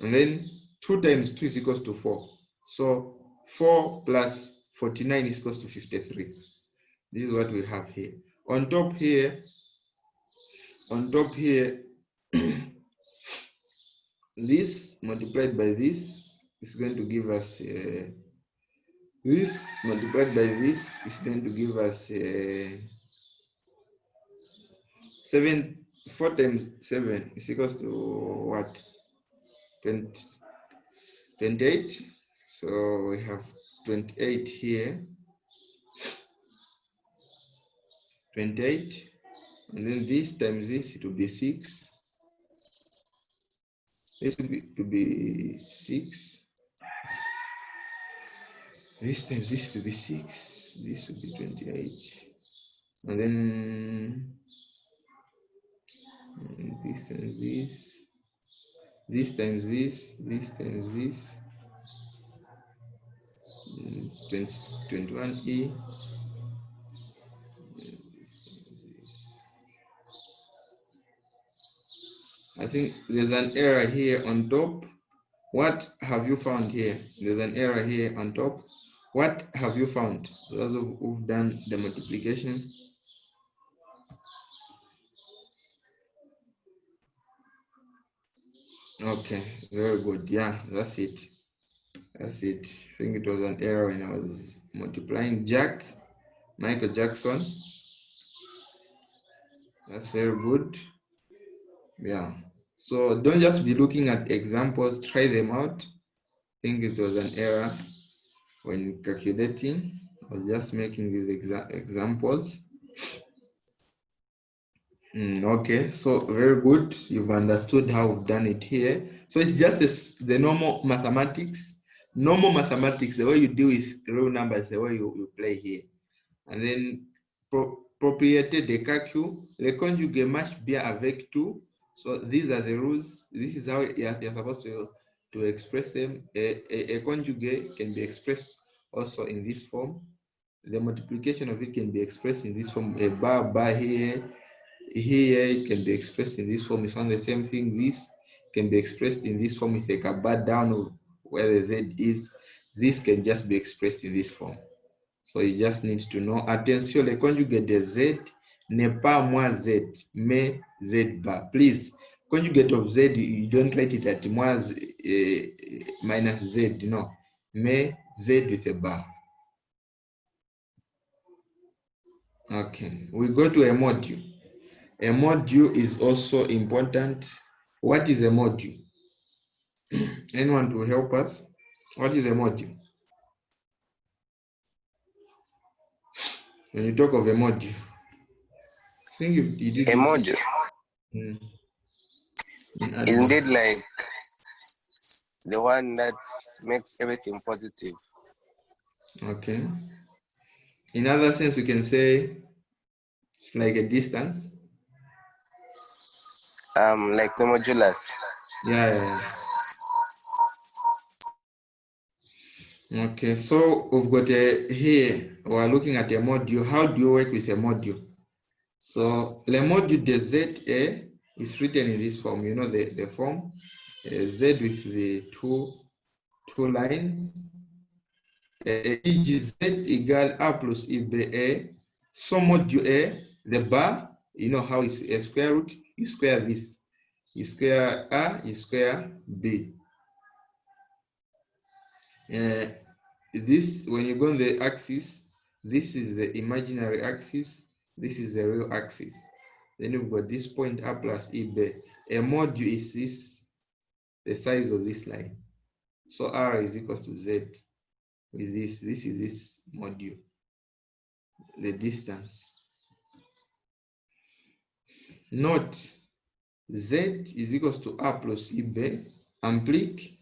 And then 2 times 2 is equals to 4. So 4 plus 49 is equals to 53. This is what we have here. On top here, this multiplied by this is going to give us this multiplied by this is going to give us 4 times 7 is equals to what? 28. So we have 28 here. 28. And then this times this, it will be 6. This will be 6. This times this will be 6. This will be 28. And then this times this. This times this. This times this. 21e. I think there's an error here on top. What have you found here? There's an error here on top. What have you found? Those who've done the multiplication. Okay, very good. Yeah, that's it. That's it. I think it was an error when I was multiplying. Michael Jackson. That's very good. Yeah. So don't just be looking at examples, try them out. I think it was an error when calculating. I was just making these examples. Okay, so very good. You've understood how we've done it here. So it's just the normal mathematics. Normal mathematics, the way you deal with real numbers, the way you play here. And then propriété de calcul, le conjugate marche bien avec tout. So these are the rules. This is how you're supposed to express them. A conjugate can be expressed also in this form. The multiplication of it can be expressed in this form. A bar here. Here it can be expressed in this form. It's on the same thing. This can be expressed in this form. It's like a bar down where the z is. This can just be expressed in this form. So you just need to know. Attention, le conjugate de z n'est pas moins z, mais z bar. Please, conjugate of z, you don't write it at moins minus z, no. Mais z with a bar. Okay, we go to a module. A module is also important. What is a module? Anyone to help us? What is a module? When you talk of a module, I think you did A module. Indeed, like the one that makes everything positive. Okay. In other sense, we can say it's like a distance. Like the modulus. Yeah. Okay, so we've got here, we're looking at a module. How do you work with a module? So le module de ZA is written in this form. You know the form, Z with the two lines. E.g. Z égale A plus IBA. So modulo A, the bar, you know how it's a square root, you square this. You square A, you square B. This, when you go on the axis, this is the imaginary axis, this is the real axis. Then you've got this point A plus E B. A modulo is this, the size of this line. So R is equals to Z with this. This is this modulo, the distance. Note, Z is equals to A plus EB. Amplique,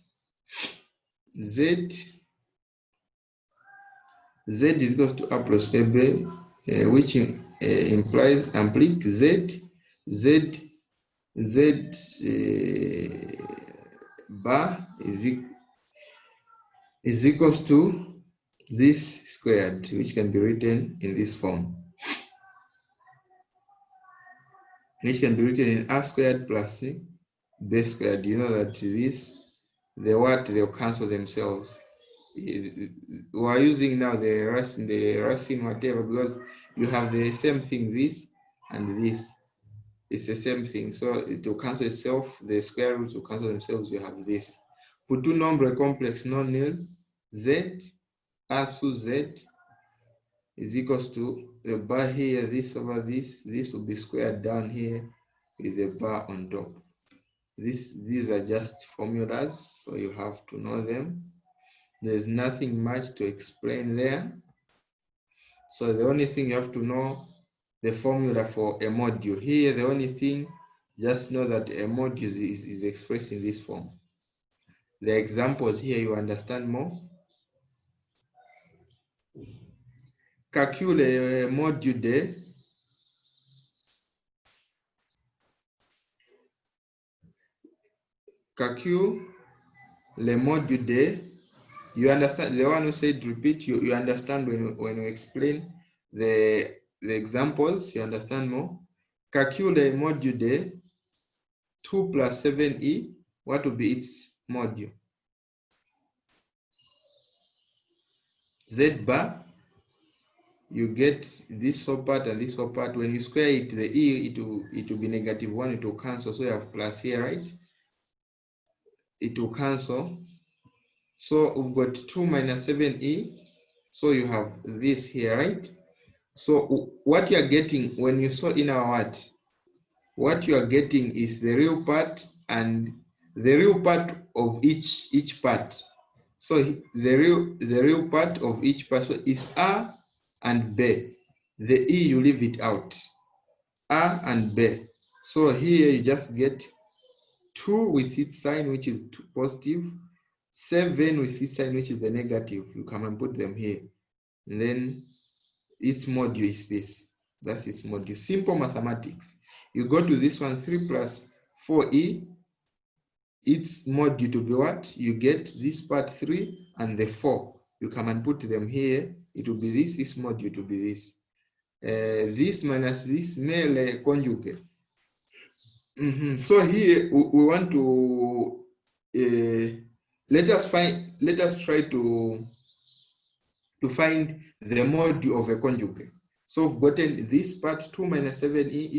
Z is equals to A plus EB, which implies amplique Z bar is equals to this squared, which can be written in this form, which can be written in A squared plus B squared. You know that this, they'll cancel themselves. We are using now the racine whatever, because you have the same thing, this and this. It's the same thing, so it will cancel itself. The square roots will cancel themselves. You have this. Pour tout nombre complexe non nul, Z, A sous Z is equals to the bar here, this over this. This will be squared down here with the bar on top. These are just formulas, so you have to know them. There's nothing much to explain there. So the only thing you have to know, the formula for a modulo. Here, the only thing, just know that a modulo is expressed in this form. The examples here, you understand more. Calcule modulo de le modulo de. You understand, the one who said repeat, you understand when you explain the examples, you understand more. Calcule modulo de 2 plus 7e, what will be its modulo? Z bar, you get this whole part and this whole part. When you square it, the e, it will be -1, it will cancel, so you have plus here, right? It will cancel. So we've got 2 minus 7e, so you have this here, right? So what you are getting when you saw in our word, what you are getting is the real part and the real part of each part. So the real part of each part, so is A and B. The E, you leave it out. A and B. So here you just get 2 with its sign, which is positive, 7 with its sign, which is the negative. You come and put them here. And then its modulo is this. That's its modulo. Simple mathematics. You go to this one, 3 plus 4e. Its modulo to be what? You get this part 3 and the 4. You come and put them here. It will be this. Its modulo to be this. This minus this male conjugate. So here we want to let us try to find the modulo of a conjugate. So we've gotten this part 2 minus 7e.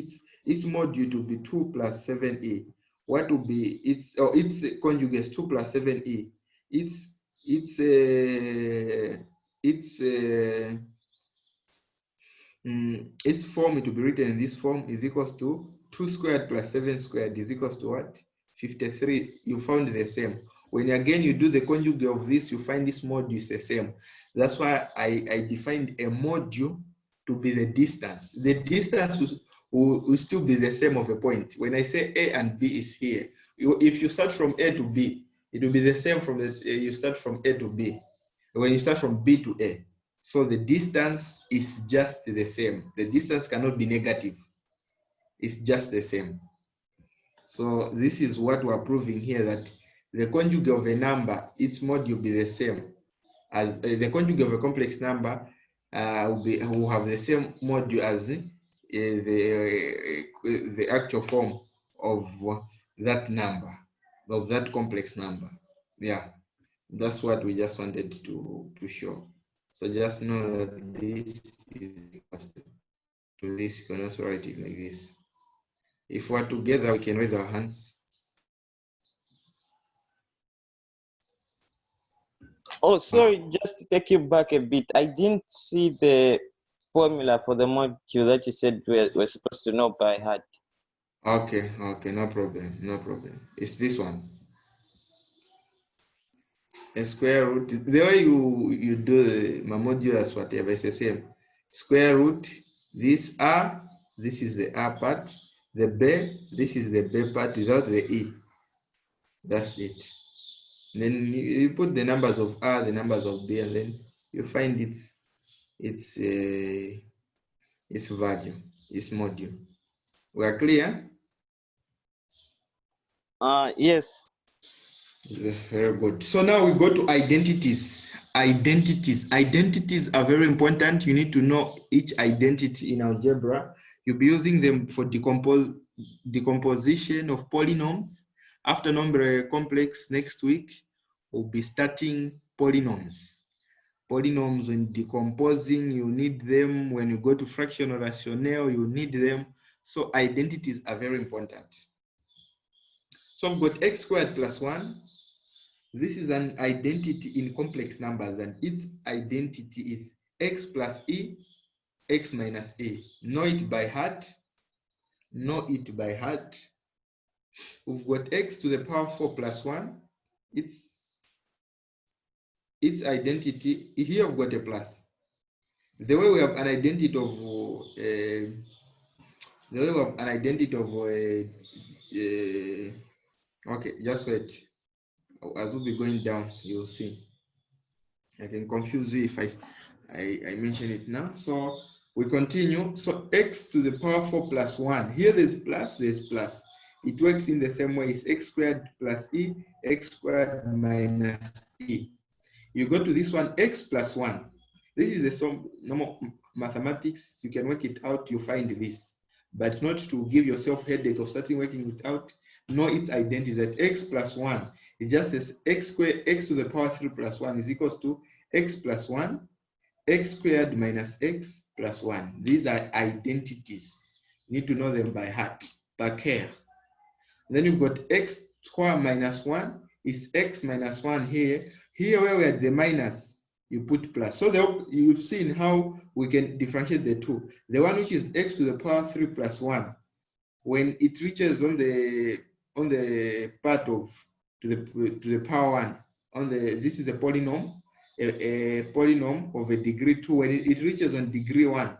Its modulo to be 2 plus 7e. What will be its conjugate? 2 plus 7e. Its form, it will be written in this form, is equals to 2 squared plus 7 squared is equals to what? 53. You found the same. When again you do the conjugate of this, you find this modulo is the same. That's why I defined a modulo to be the distance. The distance will still be the same of a point. When I say A and B is here, if you start from A to B, it will be the same from you start from A to B. When you start from B to A. So the distance is just the same. The distance cannot be negative. It's just the same. So this is what we're proving here, that the conjugate of a number, its modulo will be the same as the conjugate of a complex number. Will have the same modulo as the actual form of that number, of that complex number. Yeah, that's what we just wanted to show. So just know that this is this, you can also write it like this. If we're together, we can raise our hands. Oh, sorry, just to take you back a bit. I didn't see the formula for the module that you said we're supposed to know by heart. Okay, no problem, no problem. It's this one. A square root. The way you do my modulus, whatever, it's the same. Square root, this R, this is the R part. The B, this is the B part without the E. That's it. Then you put the numbers of R, the numbers of B, and then you find its value, its module. We are clear? Yes. Very good. So now we go to identities. Identities are very important. You need to know each identity in algebra. You'll be using them for decomposition of polynomis. After Nombre complex next week, we'll be starting polynomis. Polynomis, when decomposing, you need them. When you go to fractional rationnel, you need them. So identities are very important. So I've got x squared plus 1. This is an identity in complex numbers, and its identity is x plus e, x minus a. Know it by heart. Know it by heart. We've got x to the power 4 plus 1. Its identity, here we've got a plus. The way we have an identity of okay, just wait. As we'll be going down, you'll see. I can confuse you if I mention it now. So we continue. So x to the power 4 plus 1. Here there's plus, there's plus. It works in the same way. It's x squared plus e, x squared minus e. You go to this one, x plus 1. This is the sum, normal mathematics. You can work it out, you find this. But not to give yourself headache of starting working it out. Know its identity that x plus 1 is just as x squared, x to the power 3 plus 1 is equals to x plus 1, x squared minus x plus 1. These are identities. You need to know them by heart, by care. Then you've got x squared minus 1 is x minus 1 here. Here where we had the minus, you put plus. So you've seen how we can differentiate the two. The one which is x to the power 3 plus 1, when it reaches on the part of to the power 1, this is a polynomial, a polynomial of a degree 2. When it reaches on degree 1,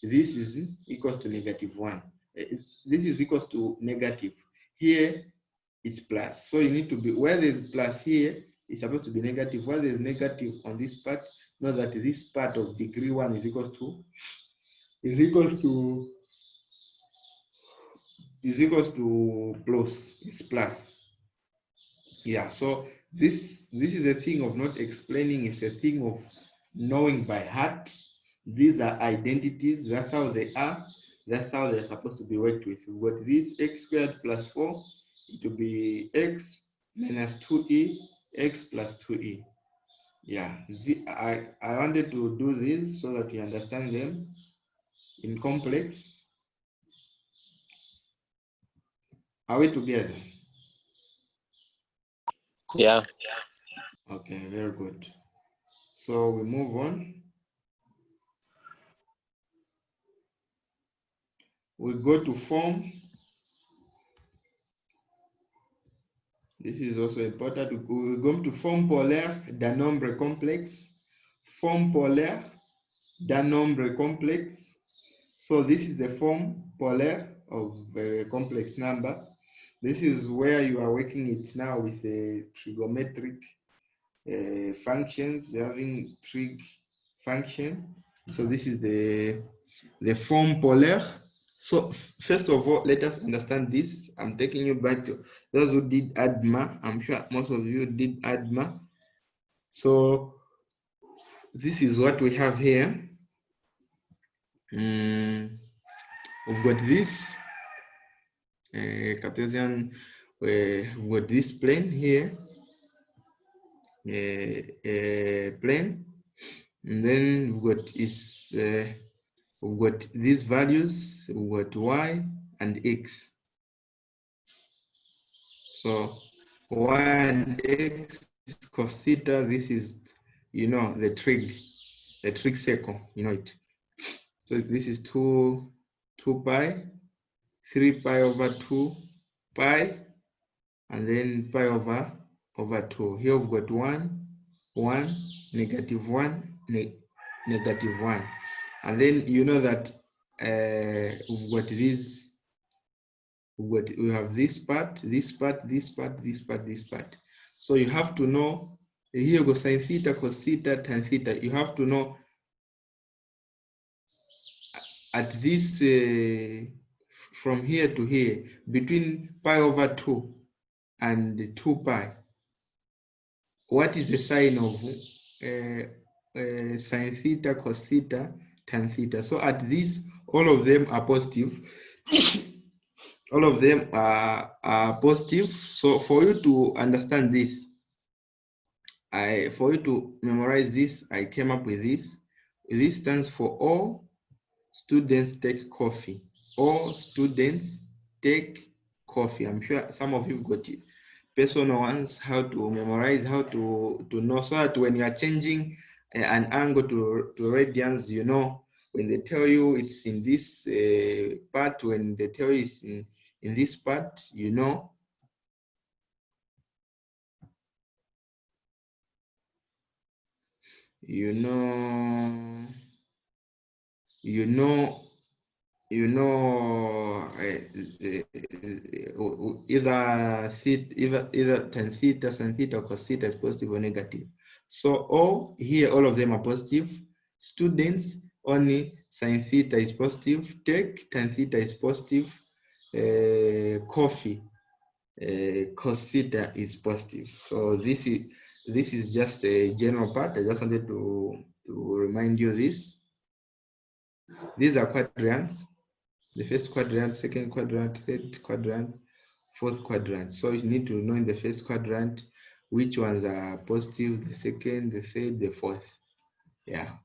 this is equals to -1. This is equals to negative. Here it's plus. So you need to be, where there's plus here, it's supposed to be negative. Where there's negative on this part, know that this part of degree 1 is equals to plus. It's plus. Yeah, so this is a thing of not explaining, it's a thing of knowing by heart. These are identities, that's how they are, that's how they're supposed to be worked with. We've got this x squared plus 4, it will be x minus 2e, x plus 2e. Yeah, I wanted to do this so that you understand them in complex. Are we together? Yeah. Okay, very good. So we move on. We go to form. This is also important. We go to forme polaire d'un nombre complexe. Forme polaire d'un nombre complexe. So this is the form polaire of a complex number. This is where you are working it now with a trigonometric functions, having trig function. So this is the form polaire. So first of all, let us understand this. I'm taking you back to those who did ADMA. I'm sure most of you did ADMA. So this is what we have here. We've got this Cartesian, we've got this plane here, plane, and then we've got its we've got these values, we've got y and x. So y and x cos theta, this is, the trig circle, it. So this is 2 pi, 3 pi over 2 pi, and then pi over 2. Here we've got 1, negative 1, negative 1. And then you know that we've got this, we have this part, this part, this part, this part, this part. So you have to know, here goes sin theta, cos theta, tan theta. You have to know at this, from here to here, between pi over 2 and 2 pi, what is the sign of sin theta, cos theta, tan theta? So at this, all of them are positive. All of them are positive. So for you to understand this, for you to memorize this, I came up with this. This stands for all students take coffee. All students take coffee. I'm sure some of you got it. Personal ones, how to memorize, how to know, so that when you are changing an angle to radians, when they tell you it's in this part, when they tell you it's in this part, you know either tan theta, sin theta, cos theta is positive or negative. So all of them are positive. Students, only sin theta is positive. Take, tan theta is positive. Coffee, cos theta is positive. So this is just a general part. I just wanted to remind you this. These are quadrants. The first quadrant, second quadrant, third quadrant, fourth quadrant. So you need to know in the first quadrant which ones are positive, the second, the third, the fourth. Yeah.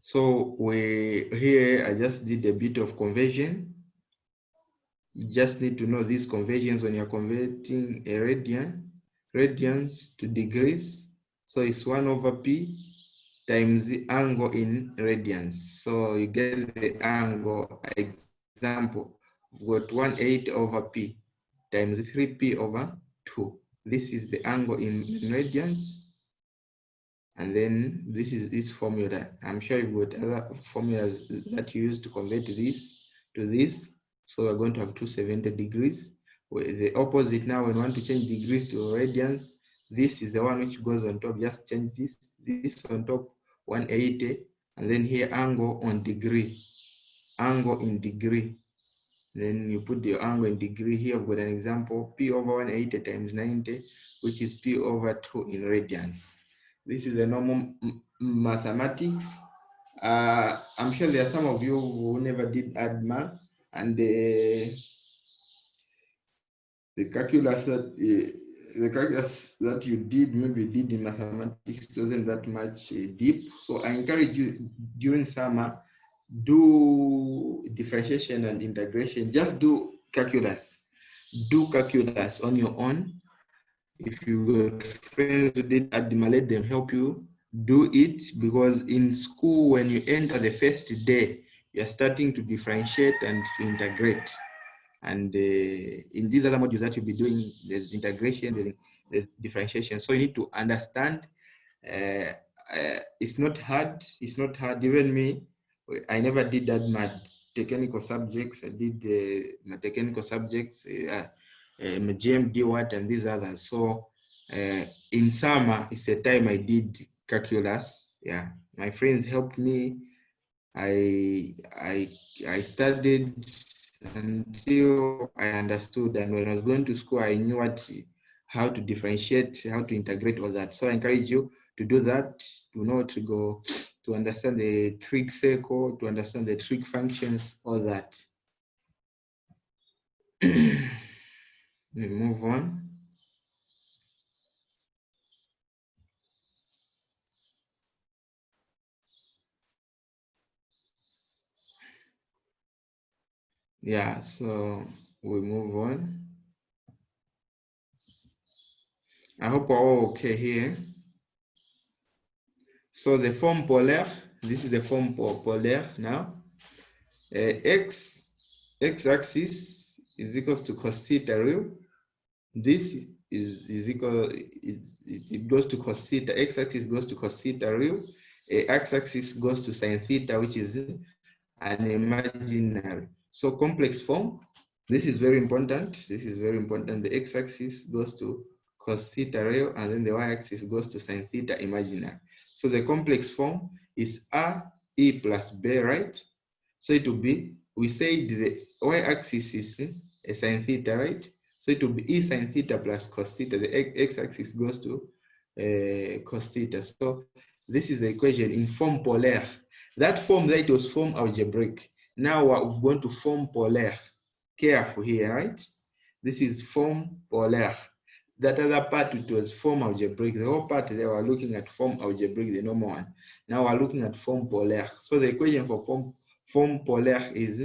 So here I just did a bit of conversion. You just need to know these conversions when you're converting a radians to degrees. So it's 1 over p times the angle in radians. So you get the angle. Example, we've got 180 over p times 3p over 2. This is the angle in radians. And then this is this formula. I'm sure you've got other formulas that you use to convert this to this. So we're going to have 270 degrees. The opposite now, when we want to change degrees to radians, this is the one which goes on top. Just change this on top, 180, and then here angle on degree, angle in degree. Then you put the angle in degree. Here I've got an example, p over 180 times 90, which is p over 2 in radians. This is a normal mathematics. I'm sure there are some of you who never did add math, and the calculus that you did, maybe did in mathematics, wasn't that much deep. So I encourage you during summer, do differentiation and integration. Just do calculus. Do calculus on your own. If you got friends who did ADMA, let them help you do it, because in school, when you enter the first day, you're starting to differentiate and to integrate. And in these other modules that you'll be doing, there's integration, there's differentiation. So you need to understand. It's not hard. It's not hard. Even me, I never did that technical subjects. I did my technical subjects, GMD what and these others. So in summer, it's a time I did calculus. Yeah, my friends helped me. I studied until I understood, and when I was going to school, I knew how to differentiate, how to integrate all that. So I encourage you to do that, to know to understand the trig circle, to understand the trig functions, all that. We move on. Yeah, so we move on. I hope we're all okay here. So the form polaire, this is the form polaire now. X-axis is equals to cos theta real. This is equal, it goes to cos theta. X-axis goes to cos theta real. X-axis goes to sin theta, which is an imaginary. So complex form, this is very important. This is very important. The x-axis goes to cos theta real, and then the y-axis goes to sin theta imaginary. So the complex form is A E plus B, right? So it will be, we say the y-axis is a sin theta, right? So it will be E sin theta plus cos theta. The x-axis goes to cos theta. So this is the equation in form polaire. That form that was form algebraic. Now we've gone to form polaire. Careful here, right? This is form polaire. That other part, it was form algebraic. The whole part there, we're looking at form algebraic, the normal one. Now we're looking at form polaire. So the equation for form polaire is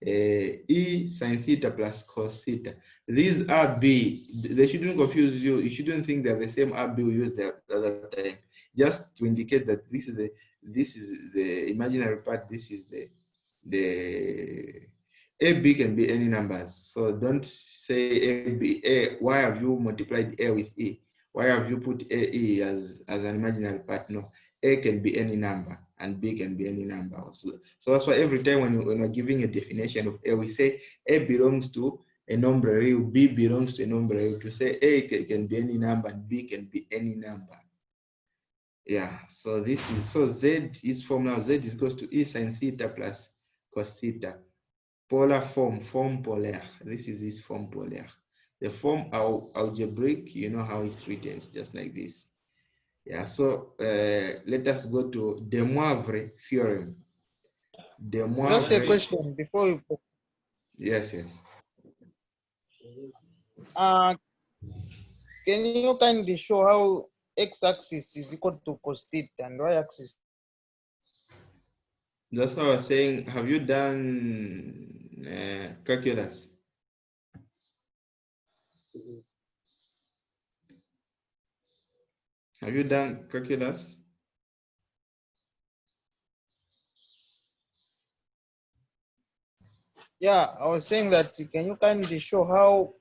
E sin theta plus cos theta. These are B. They shouldn't confuse you. You shouldn't think they're the same RB we used the other time. Just to indicate that this is the imaginary part. This is the AB can be any numbers. So don't say AB. Why have you multiplied A with E? Why have you put AE as an imaginary part? No, A can be any number and B can be any number also. So that's why every time when we're giving a definition of A, we say A belongs to a nombre real, B belongs to a nombre real. To say A can be any number and B can be any number. Yeah, so this is, so Z is form now. Z is equals to E sin theta plus cos theta. Polar form polaire. This is this form polaire. The form algebraic, you know how it's written, it's just like this. Yeah, so let us go to De Moivre theorem. De Moivre. Just a question before you. Yes. Can you kindly show how x-axis is equal to cos theta and y-axis? That's what I was saying. Have you done calculus? Have you done calculus? Yeah, I was saying that, can you kindly show how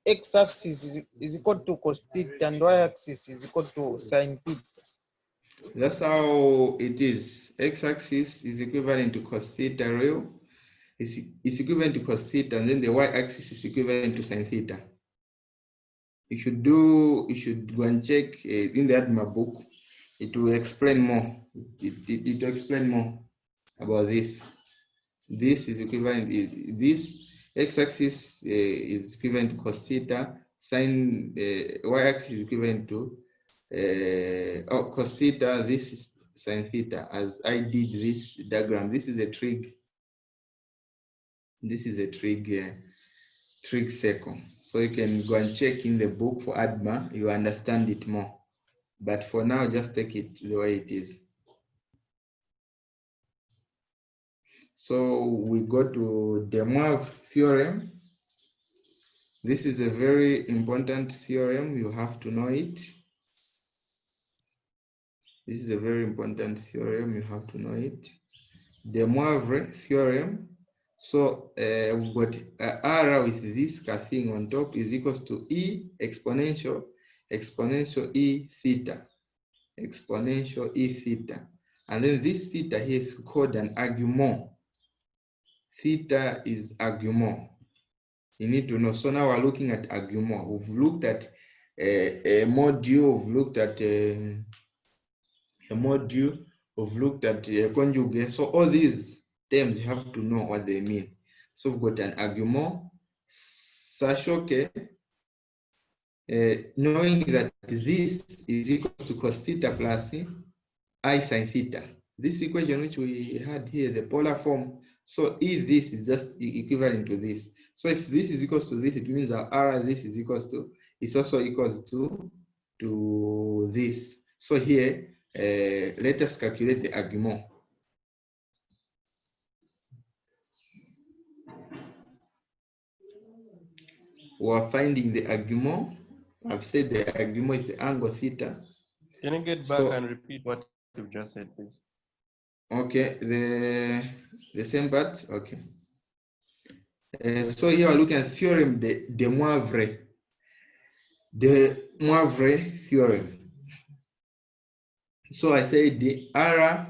x-axis is equal to cos theta and y-axis is equal to sin theta? That's how it is. X-axis is equivalent to cos theta real. It's equivalent to cos theta, and then the y-axis is equivalent to sin theta. You should go and check in the ADMA book. It will explain more. It will explain more about this. This is equivalent. This x-axis is equivalent to cos theta. Sin y-axis is equivalent to cos theta. This is sin theta. As I did this diagram, this is a trig. This is a trig circle. So you can go and check in the book for ADMA. You understand it more. But for now, just take it the way it is. So we go to De Moivre theorem. This is a very important theorem. You have to know it. This is a very important theorem. You have to know it. De Moivre theorem. So we've got R with this thing on top is equals to E exponential E theta. Exponential E theta. And then this theta here is called an argument. Theta is argument. You need to know. So now we're looking at argument. We've looked at a module. We've looked at a module. We've looked at a conjugate. So all these terms, you have to know what they mean. So we've got an argument. Sachant que, knowing that this is equal to cos theta plus I sin theta. This equation which we had here, the polar form. So if this is just equivalent to this. So if this is equals to this, it means that R this is equals to, it's also equals to this. So here, let us calculate the argument. we are finding the argument. I've said the argument is the angle theta. Can you get back and repeat what you've just said, please? Okay, the same part. Okay. So here we're looking at theorem de Moivre. The Moivre theorem. So I say the R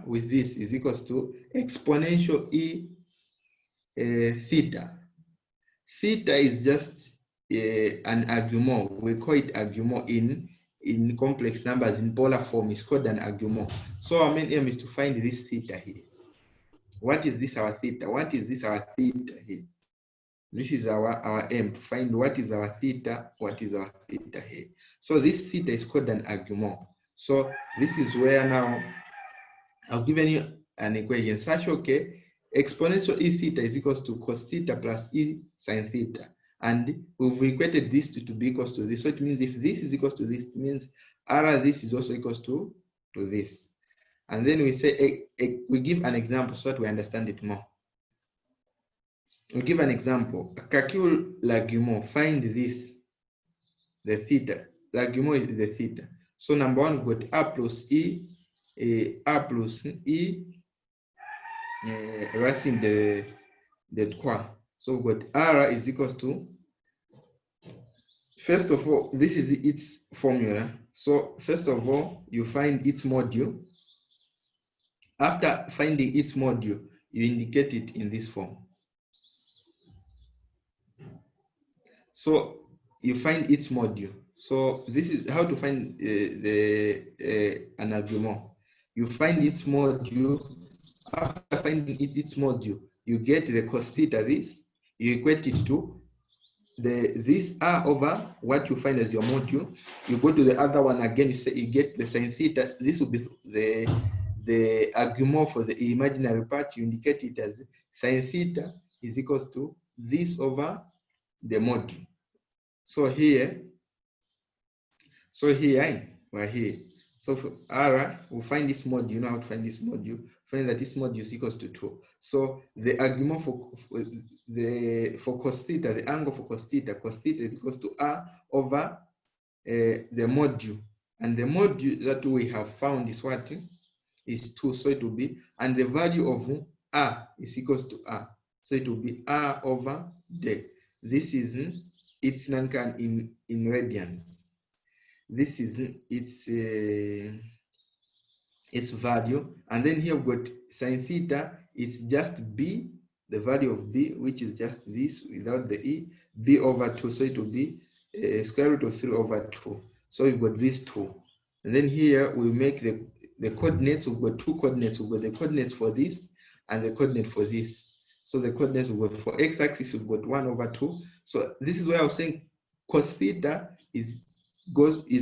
with this is equals to exponential E theta. Theta is just an argument. We call it argument in complex numbers in polar form. It's called an argument. So our main aim is to find this theta here. What is this our theta? What is this our theta here? This is our aim, to find what is our theta, what is our theta here. So this theta is called an argument. So this is where now I've given you an equation such, okay, exponential E theta is equals to cos theta plus E sin theta. And we've equated this to be equals to this. So it means if this is equals to this, it means R this is also equals to this. And then we say, we give an example so that we understand it more. We give an example. Calcule l'argument. Find this, the theta. L'argument is the theta. So number one, we've got A plus E racine de 3. So we've got R is equals to, first of all, this is its formula. So first of all, you find its module. After finding its module, you indicate it in this form. So you find its module. So this is how to find an argument. You find its module. After finding its module, you get the cos theta this. You equate it to this R over what you find as your module. You go to the other one again. You say you get the sin theta. This will be the argument for the imaginary part. You indicate it as sin theta is equals to this over the module. So here we're here. So for R, we'll find this module. You know how to find this module. Find that this module is equals to 2. So the argument for cos theta, the angle for cos theta is equals to R over the module. And the module that we have found is what? Is 2. So it will be, and the value of R is equals to R. So it will be R over D. This is its Nankan in radians. This is its value, and then here we've got sin theta is just B, the value of B, which is just this without the E, B over 2. So it will be square root of 3 over 2. So we've got these 2, and then here we make the coordinates. We've got 2 coordinates. We've got the coordinates for this and the coordinate for this. So the coordinates we've got for x-axis, we've got 1 over 2. So this is where I was saying cos theta is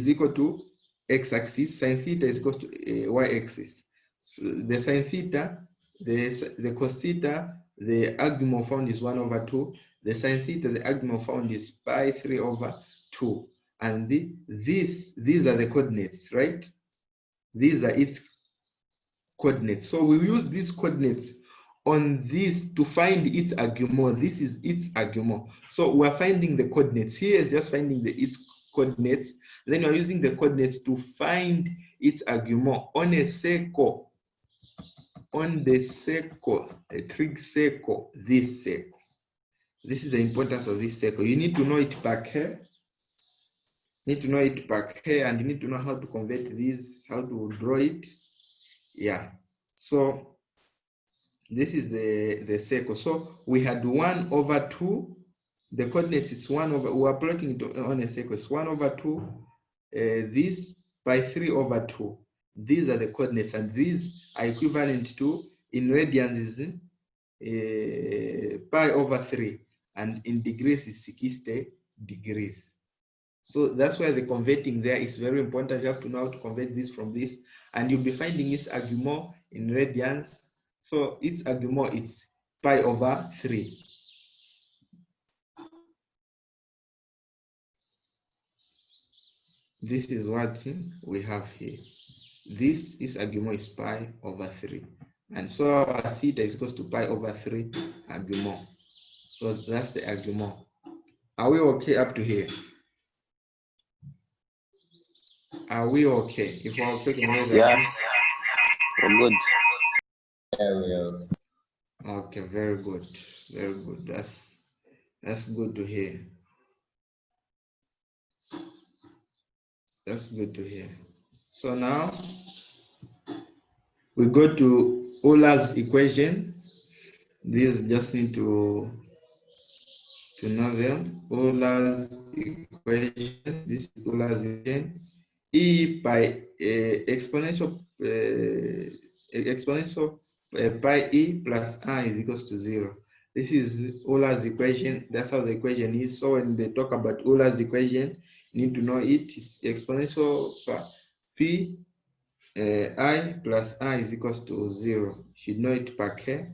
equal to x-axis, sin theta is equal to y-axis. So the sin theta, the cos theta, the argument found is 1 over 2. The sin theta, the argument found is pi 3 over 2. And these are the coordinates, right? These are its coordinates. So we use these coordinates on this to find its argument. This is its argument. So we're finding the coordinates. Here is just finding its coordinates. Then we're using the coordinates to find its argument on a circle. On the circle, a trig circle, this circle. This is the importance of this circle. You need to know it back here. You need to know it back here, and you need to know how to convert this, how to draw it. Yeah. So this is the circle. So we had 1 over 2. The coordinates is 1 over, we are plotting it on a circle. It's 1 over 2, this by 3 over 2. These are the coordinates, and these are equivalent to, in radians is pi over 3, and in degrees is 60 degrees. So that's why the converting there is very important. You have to know how to convert this from this, and you'll be finding its argument in radians. So its argument is pi over 3. This is what we have here. This is argument is pi over 3. And so our theta is equal to pi over 3 argument. So that's the argument. Are we okay up to here? Are we okay? If we're okay, can raise Yeah. hand? Good. Yeah, we are. Okay, very good. Very good. That's good to hear. That's good to hear. So now we go to Euler's equation. These just need to know them. Euler's equation. This is Euler's equation. E by exponential pi e plus r is equals to 0. This is Euler's equation. That's how the equation is. So when they talk about Euler's equation, you need to know it is exponential p I plus r is equals to 0. You should know it per k.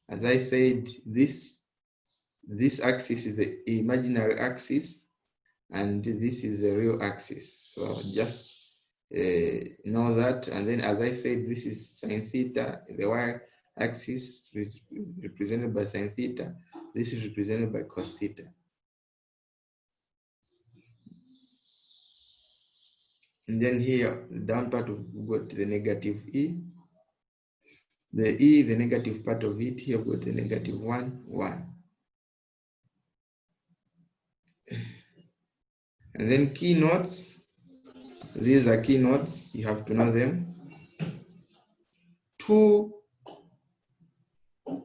As I said, this axis is the imaginary axis, and this is the real axis. So just know that. And then, as I said, this is sine theta. The y-axis is represented by sine theta. This is represented by cos theta. And then here, the down part of we've got the negative e. The e, the negative part of it, here we've got the negative 1, 1. And then keynotes. These are keynotes. You have to know them.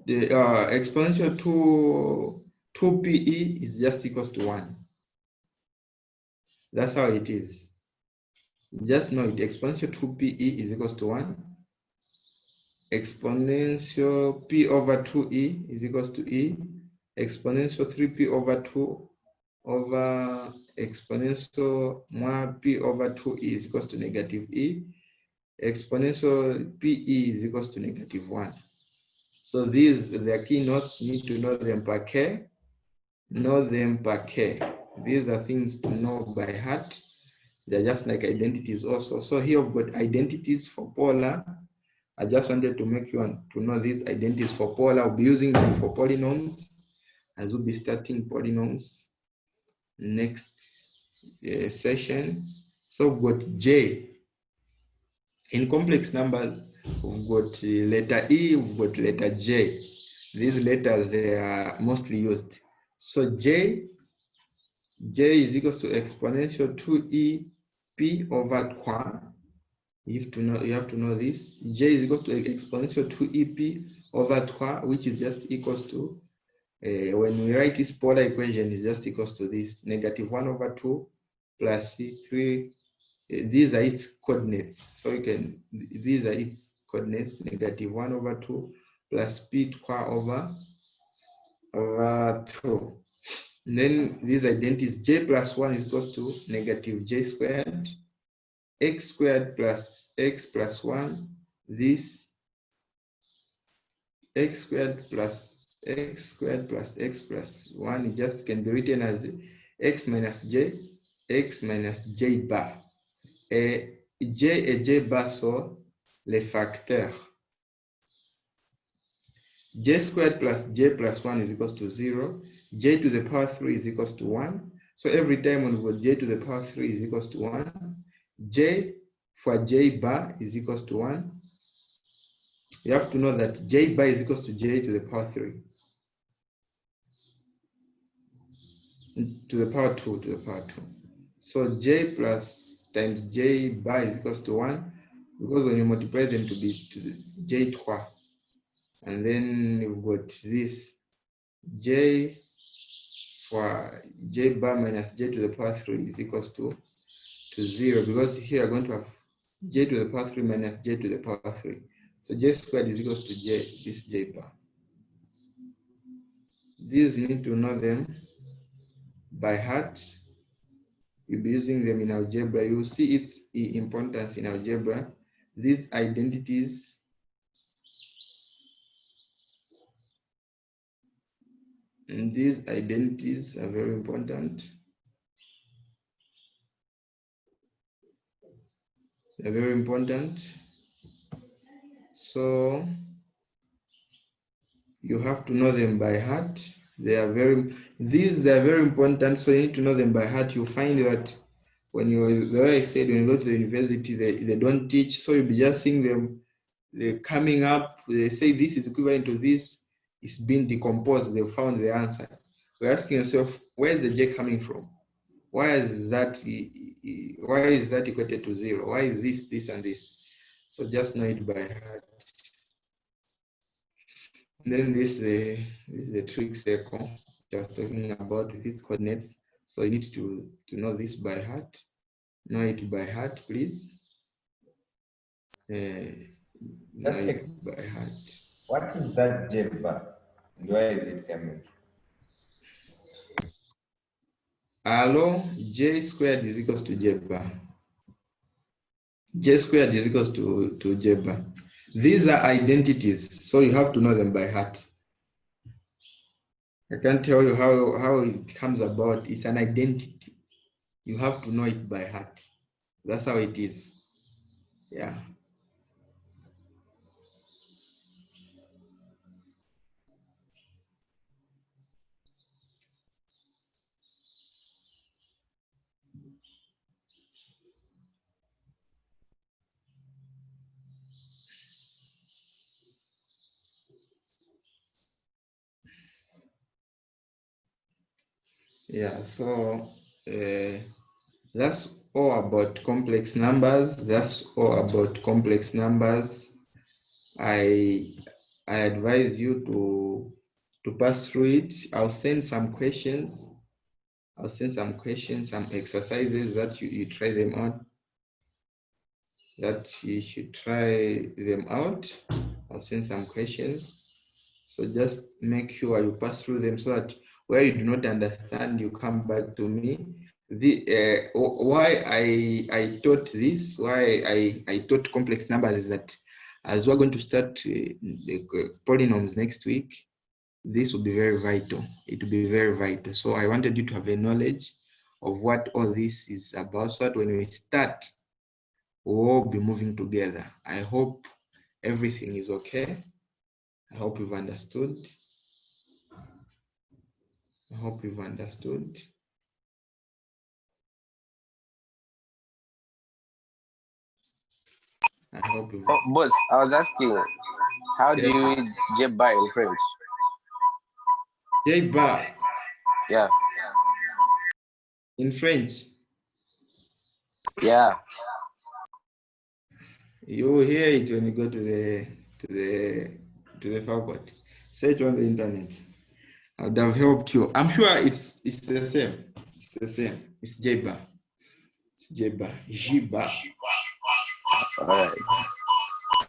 The exponential 2pe is just equals to 1. That's how it is. Just know it. Exponential 2pe is equals to 1. Exponential p over 2e is equals to e. Exponential 3p over 2 over exponential more p over 2e is equals to negative e. Exponential pe is equals to negative 1. So these, their keynotes, need to know them per k. Know them per k. These are things to know by heart. They're just like identities also. So here we've got identities for polar. I just wanted to make you to know these identities for polar. I'll be using them for polynomials, as we'll be starting polynomials next session. So we've got J. In complex numbers, we've got letter E, we've got letter J. These letters, they are mostly used. So J is equals to exponential 2e p over 3. You have to know this. J is equals to exponential 2e p over 3, which is just equals to when we write this polar equation, is just equals to this negative 1 over 2 plus c3. These are its coordinates. So you can, these are its coordinates, negative 1 over 2 plus p over 2. And then these identities, j plus 1 is equals to negative j squared, x squared plus x plus 1, this x squared plus x plus x plus 1, it just can be written as x minus j bar. Et j bar sont les facteurs. J squared plus j plus 1 is equals to 0. J to the power 3 is equals to 1. So every time when we go j to the power 3 is equals to 1, j for j bar is equals to 1. You have to know that j bar is equals to j to the power 3. To the power 2, So j plus times j bar is equals to 1, because when you multiply them to be to the j 3. And then you've got this j for j bar minus j to the power 3 is equals to 0, because here you're going to have j to the power 3 minus j to the power 3. So j squared is equals to j, this j bar. These you need to know them by heart. You'll be using them in algebra. You will see its importance in algebra. These identities and these identities are very important. They're very important. So you have to know them by heart. They are very important, so you need to know them by heart. You find that when the way I said, when you go to the university, they don't teach, so you'll be just seeing them, they're coming up, they say this is equivalent to this, it's been decomposed, they found the answer. You're asking yourself, where is the J coming from? Why is that equated to 0? Why is this, and this? So just know it by heart. And then this is the trig circle I was talking about with these coordinates. So you need to know this by heart. Know it by heart, please. Know it by heart. What is that J bar? And where is it coming from? Hello, J squared is equals to J bar. J squared is equals to J bar. These are identities, so you have to know them by heart. I can't tell you how it comes about. It's an identity. You have to know it by heart. That's how it is. Yeah. Yeah, so that's all about complex numbers. That's all about complex numbers. I advise you to pass through it. I'll send some questions. I'll send some questions, some exercises that you try them on. That you should try them out. I'll send some questions. So just make sure you pass through them so that where you do not understand, you come back to me. Why I taught this, why I taught complex numbers is that as we're going to start the polynomials next week, this will be very vital. It will be very vital. So I wanted you to have a knowledge of what all this is about, so that when we start, we'll all be moving together. I hope everything is okay. I hope you've understood. I hope you've understood. I hope you've... Oh, boss, I was asking, how do you read J bar in French? J bar. Yeah. In French. Yeah. You will hear it when you go to the faculty. Search on the internet. I would have helped you. I'm sure it's the same. It's the same. It's J bar. It's J bar. J bar. All right.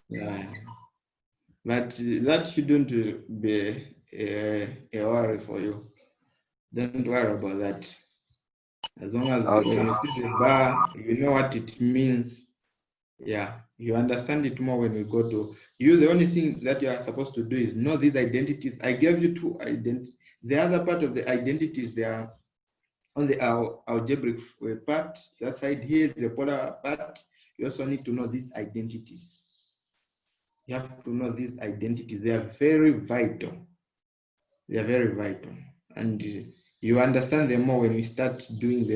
Yeah. But that shouldn't be a worry for you. Don't worry about that. As long as when you see the bar, you know what it means. Yeah, you understand it more when we go to you. The only thing that you are supposed to do is know these identities. I gave you two identities. The other part of the identities, they are on the algebraic part. That side here is the polar part. You also need to know these identities. You have to know these identities. They are very vital. They are very vital, and you understand them more when you start doing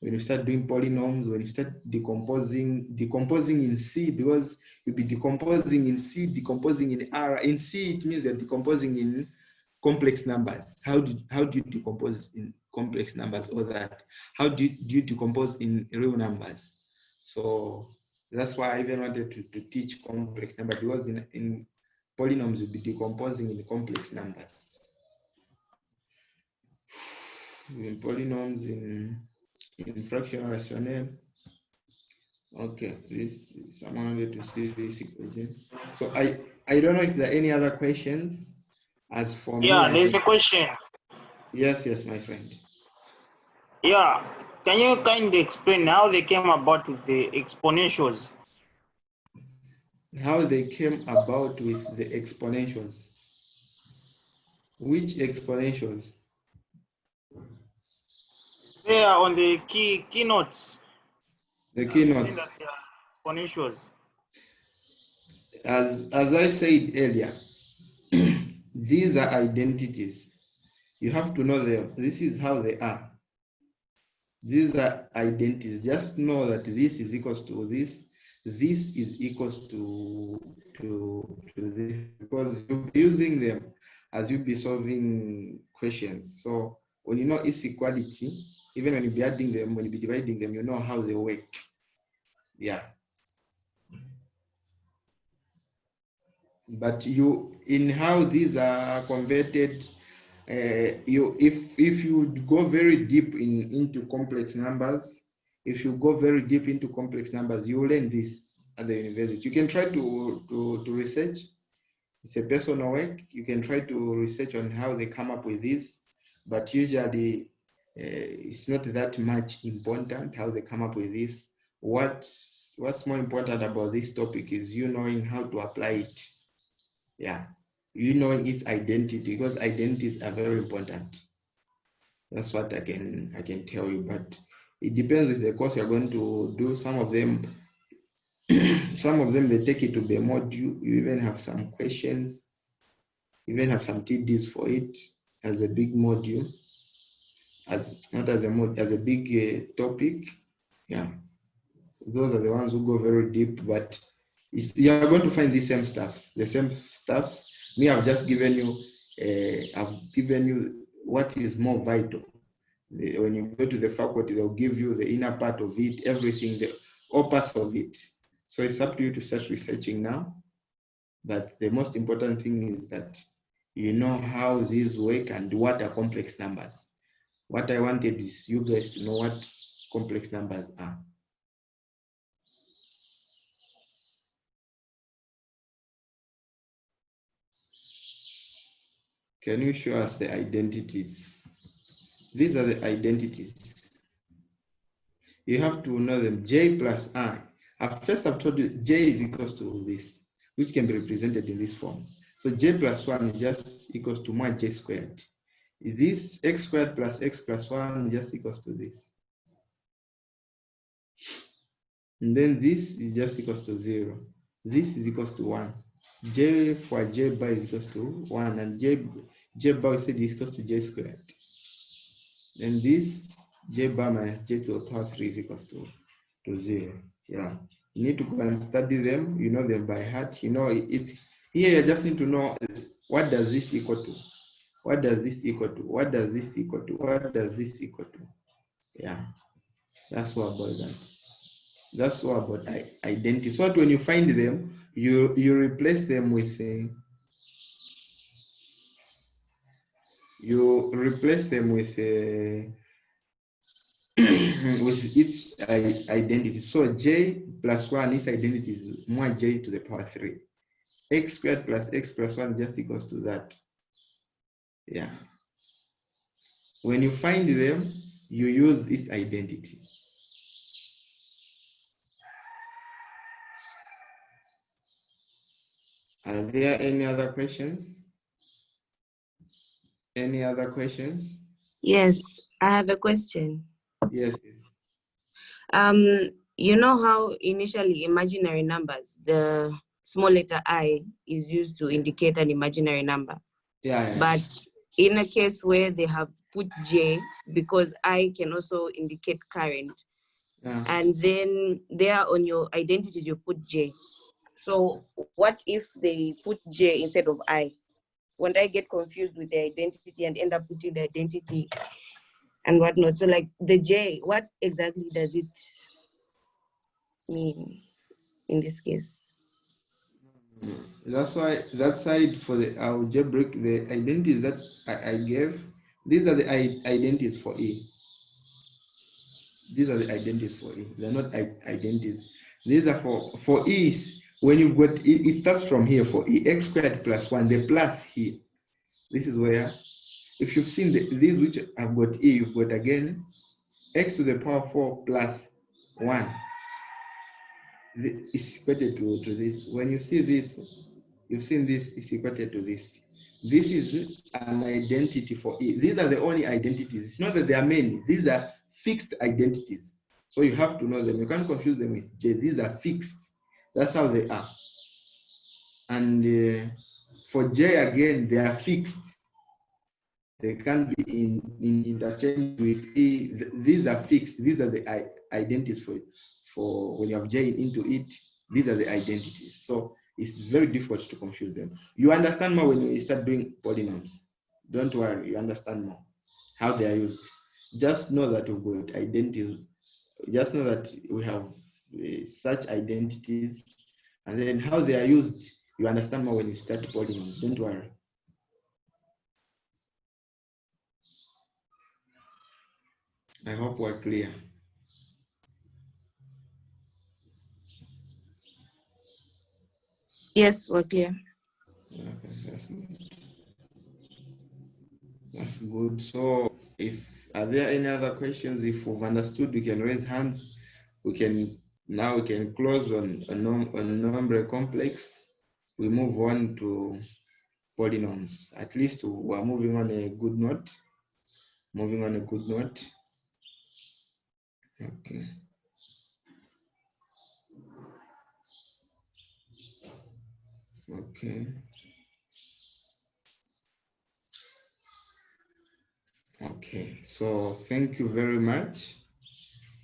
polynomials, when you start decomposing in C, because you'll be decomposing in C, decomposing in R. In C, it means you're decomposing in complex numbers. How do you decompose in complex numbers, or that? How do you decompose in real numbers? So that's why I even wanted to teach complex numbers, because in polynomials, you'll be decomposing in complex numbers. In polynomials, in fractional rationnel. Okay, someone wanted to see this equation. So I don't know if there are any other questions. As for me, there's a question. Yes, my friend. Yeah, can you kindly explain how they came about with the exponentials? How they came about with the exponentials. Which exponentials? They are on the keynotes. The keynotes. Exponentials. As I said earlier, these are identities. You have to know them. This is how they are. These are identities. Just know that this is equals to this. This is equals to this, because you'll be using them as you'll be solving questions. So when you know its equality, even when you be adding them, when you be dividing them, you know how they work. Yeah. But you, in how these are converted, if you go very deep into complex numbers, if you go very deep into complex numbers, you will learn this at the university. You can try to research. It's a personal work. You can try to research on how they come up with this, but usually it's not that much important how they come up with this. What's more important about this topic is you knowing how to apply it. Yeah, you knowing its identity, because identities are very important. That's what I can tell you, but it depends with the course you're going to do. Some of them they take it to be a module. You even have some questions, even have some TDs for it as a big module, as not as a mod, as a big topic. Yeah, those are the ones who go very deep, but you are going to find the same stuffs. Me, I've just given you, what is more vital. When you go to the faculty, they'll give you the inner part of it, everything, all parts of it. So it's up to you to start researching now. But the most important thing is that you know how these work and what are complex numbers. What I wanted is you guys to know what complex numbers are. Can you show us the identities? These are the identities. You have to know them. J plus I. At first, I've told you J is equals to this, which can be represented in this form. So J plus 1 is just equals to more J squared. This x squared plus x plus 1 is just equals to this. And then this is just equals to 0. This is equals to 1. J for J bar is equals to 1, and J bar we said is equals to J squared. And this J bar minus J to the power 3 is equals to 0. Yeah. You need to go and study them. You know them by heart. You know it's here. You just need to know what does this equal to? What does this equal to? What does this equal to? What does this equal to? Yeah. That's what about that. That's what about identity. So when you find them, you replace them with with its identity. So J plus 1, its identity is more J to the power 3. X squared plus x plus 1 just equals to that. Yeah. When you find them, you use its identity. Are there any other questions? Any other questions? Yes, I have a question. Yes. You know how initially imaginary numbers, the small letter I is used to indicate an imaginary number. Yeah. But in a case where they have put J, because I can also indicate current, and then there on your identities you put J. So what if they put J instead of I? Won't I get confused with the identity and end up putting the identity and whatnot? So like the J, what exactly does it mean in this case? That's why that side for the algebraic, the identities that I gave, these are the identities for E. These are the identities for E. They're not identities. These are for E's. When you've got it starts from here for E, x squared plus 1, the plus here. This is where, if you've seen these which have got E, you've got again x to the power 4 plus 1. Is equated to this. When you see this, you've seen this is equated to this. This is an identity for E. These are the only identities. It's not that there are many. These are fixed identities. So you have to know them. You can't confuse them with J. These are fixed. That's how they are. And for J again, they are fixed. They can be in interchange with E. These are fixed. These are the identities for when you have J into it. These are the identities. So it's very difficult to confuse them. You understand more when you start doing polynomials. Don't worry, you understand more how they are used. Just know that we've got identities. Just know that we have such identities, and then how they are used, you understand more when you start polynomials. Don't worry. I hope we're clear. Yes, we're clear. Okay, that's good. That's good. So are there any other questions? If we've understood, we can raise hands. We can close on Nombre complex. We move on to polynomials. At least we're moving on a good note. Moving on a good note. Okay. Okay. Okay. So thank you very much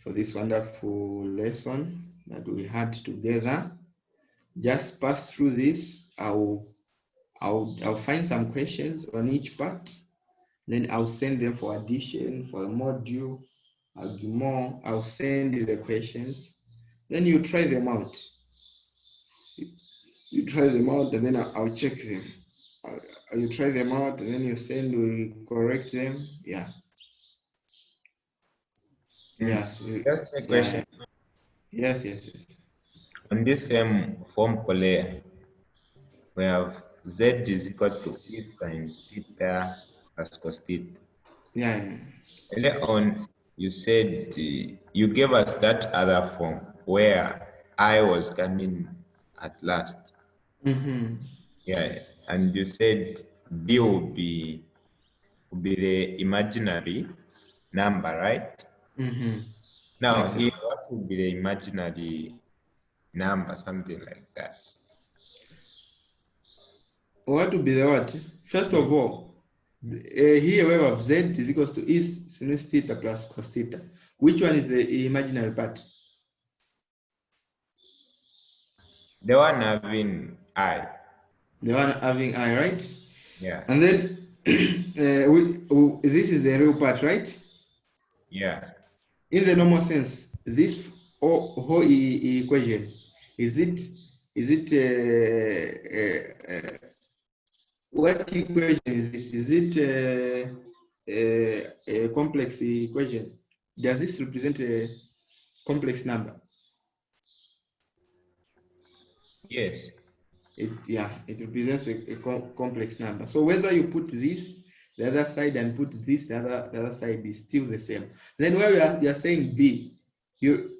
for this wonderful lesson that we had together. Just pass through this. I'll find some questions on each part. Then I'll send them for addition for a module. I'll do more. I'll send you the questions. Then you try them out. You try them out, and then I'll check them. You try them out, and then you send. We correct them. Yeah. Yes. Just a question. Yes. On this same formula, we have Z is equal to E sin theta plus cos theta. Yeah. Earlier on, you said you gave us that other form where I was coming at last. Mm-hmm. Yeah, and you said B will be the imaginary number, right? Mm-hmm. Now Yes, here, what would be the imaginary number, something like that? What would be the what? First of all, here we have Z is equals to E sin theta plus cos theta. Which one is the imaginary part? The one having I. The one having I, right? Yeah. And then this is the real part, right? Yeah. In the normal sense, this whole equation, is it what equation is this? Is it a complex equation? Does this represent a complex number? Yes. It represents a complex number. So whether you put this the other side and put this the other side is still the same. Then where we are saying B,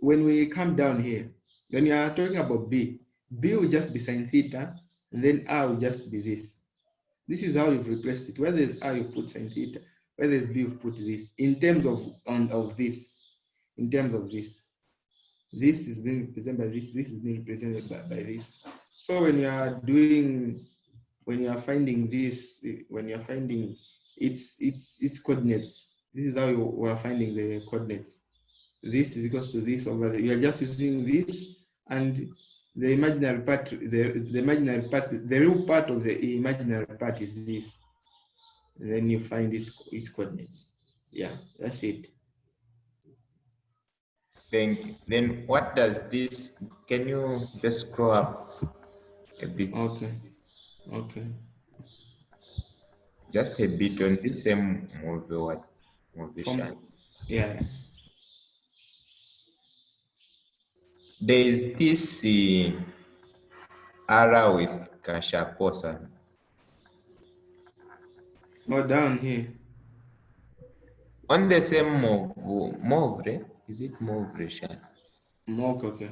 when we come down here, when you are talking about B will just be sin theta, and then R will just be this. This is how you've replaced it. Where there's R, you put sin theta. Where there's B, you put this. In terms of this, in terms of this. This is being represented by this is being represented by this. So when you are finding this, when you're finding its coordinates, this is how you are finding the coordinates. This is equals to this over there. You are just using this, and the imaginary part, the imaginary part, the real part of the imaginary part is this. And then you find its coordinates. Yeah, that's it. Thank you. Then what does this, can you just scroll up a bit? Okay. Just a bit on this same movie. Yeah. There is this arrow with kashaposa. Oh, down here. On the same Movre, is it Movre, Shan? Okay.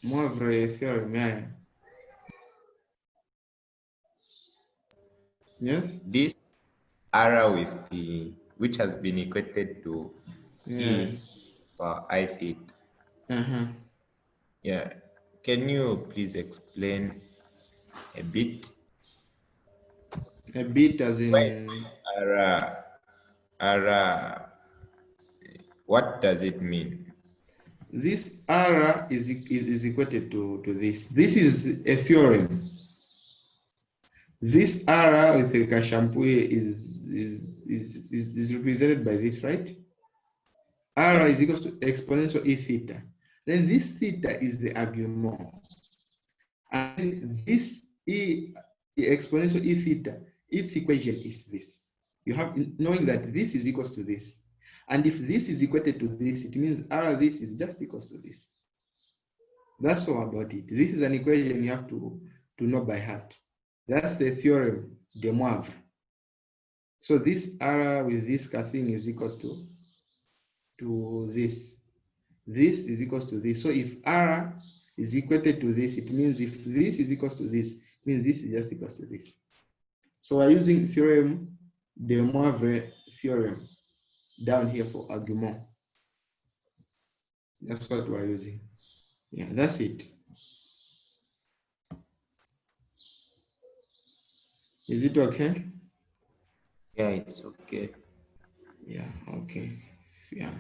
Movre theorem, yeah. Yes? This arrow with which has been equated to E for I theta. Yeah. Can you please explain a bit? A bit as in What does it mean? This R is equated to this. This is a theorem. This R with the shampoo is represented by this, right? R is equal to exponential E theta. Then this theta is the argument. And this E exponential E theta, its equation is this. You have knowing that this is equal to this. And if this is equated to this, it means R this is just equals to this. That's all about it. This is an equation you have to know by heart. That's the theorem de Moivre. So this R with this thing is equals to this. This is equals to this. So if R is equated to this, it means if this is equals to this, it means this is just equals to this. So we're using theorem de Moivre theorem down here for argument. That's what we're using. Yeah, that's it. Is it okay? Yeah, it's okay. Yeah, okay. Yeah.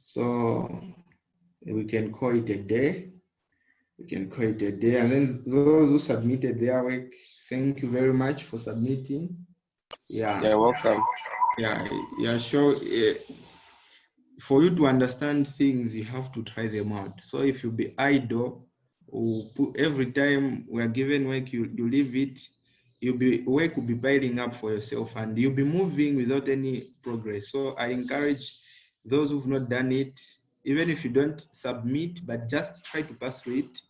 So we can call it a day. We can call it a day. And then those who submitted their work, thank you very much for submitting. Yeah. You're welcome. Yeah, sure. For you to understand things, you have to try them out. So if you be idle, every time we are given work, you leave it, work will be piling up for yourself and you'll be moving without any progress. So I encourage those who've not done it, even if you don't submit, but just try to pass through it.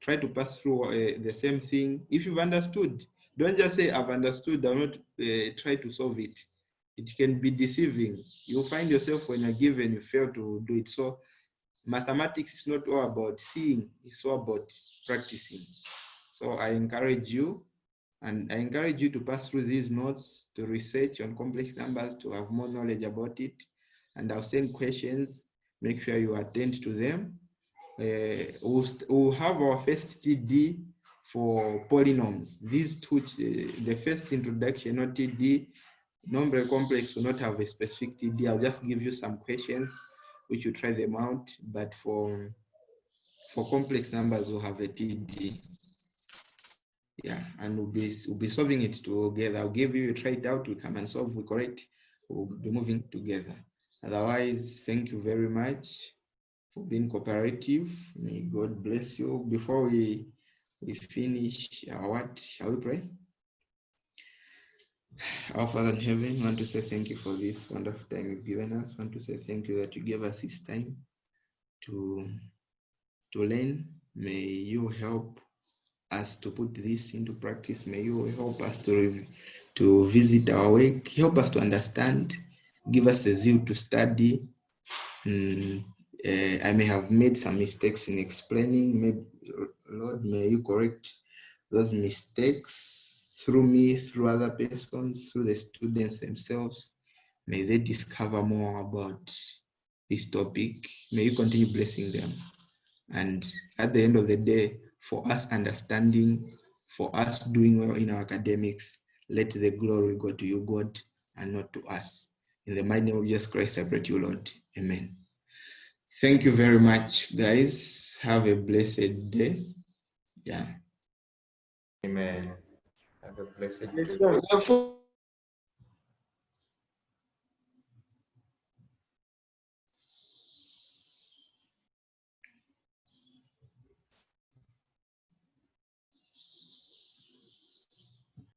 Try to pass through the same thing. If you've understood, don't just say I've understood, I'll not try to solve it. It can be deceiving. You'll find yourself when you're given, you fail to do it. So mathematics is not all about seeing, it's all about practicing. So I encourage you, and I encourage you to pass through these notes, to research on complex numbers, to have more knowledge about it. And I'll send questions, make sure you attend to them. We'll have our first TD for polynomials. These two, the first introduction, not TD, Nombre complex will not have a specific TD. I'll just give you some questions which you try them out, but for complex numbers we'll have a TD. Yeah, and we'll be solving it together. I'll give you, try it out, we come and solve, we correct, we'll be moving together. Otherwise, thank you very much for being cooperative. May God bless you. Before we finish what shall we pray? Our Father in heaven, I want to say thank you for this wonderful time you've given us. I want to say thank you that you gave us this time to learn. May you help us to put this into practice. May you help us to visit our work. Help us to understand. Give us the zeal to study. I may have made some mistakes in explaining. Lord, may you correct those mistakes through me, through other persons, through the students themselves. May they discover more about this topic. May you continue blessing them. And at the end of the day, for us understanding, for us doing well in our academics, let the glory go to you, God, and not to us. In the mighty name of Jesus Christ, I pray to you, Lord. Amen. Thank you very much, guys. Have a blessed day. Yeah. Amen. Have a blessed day.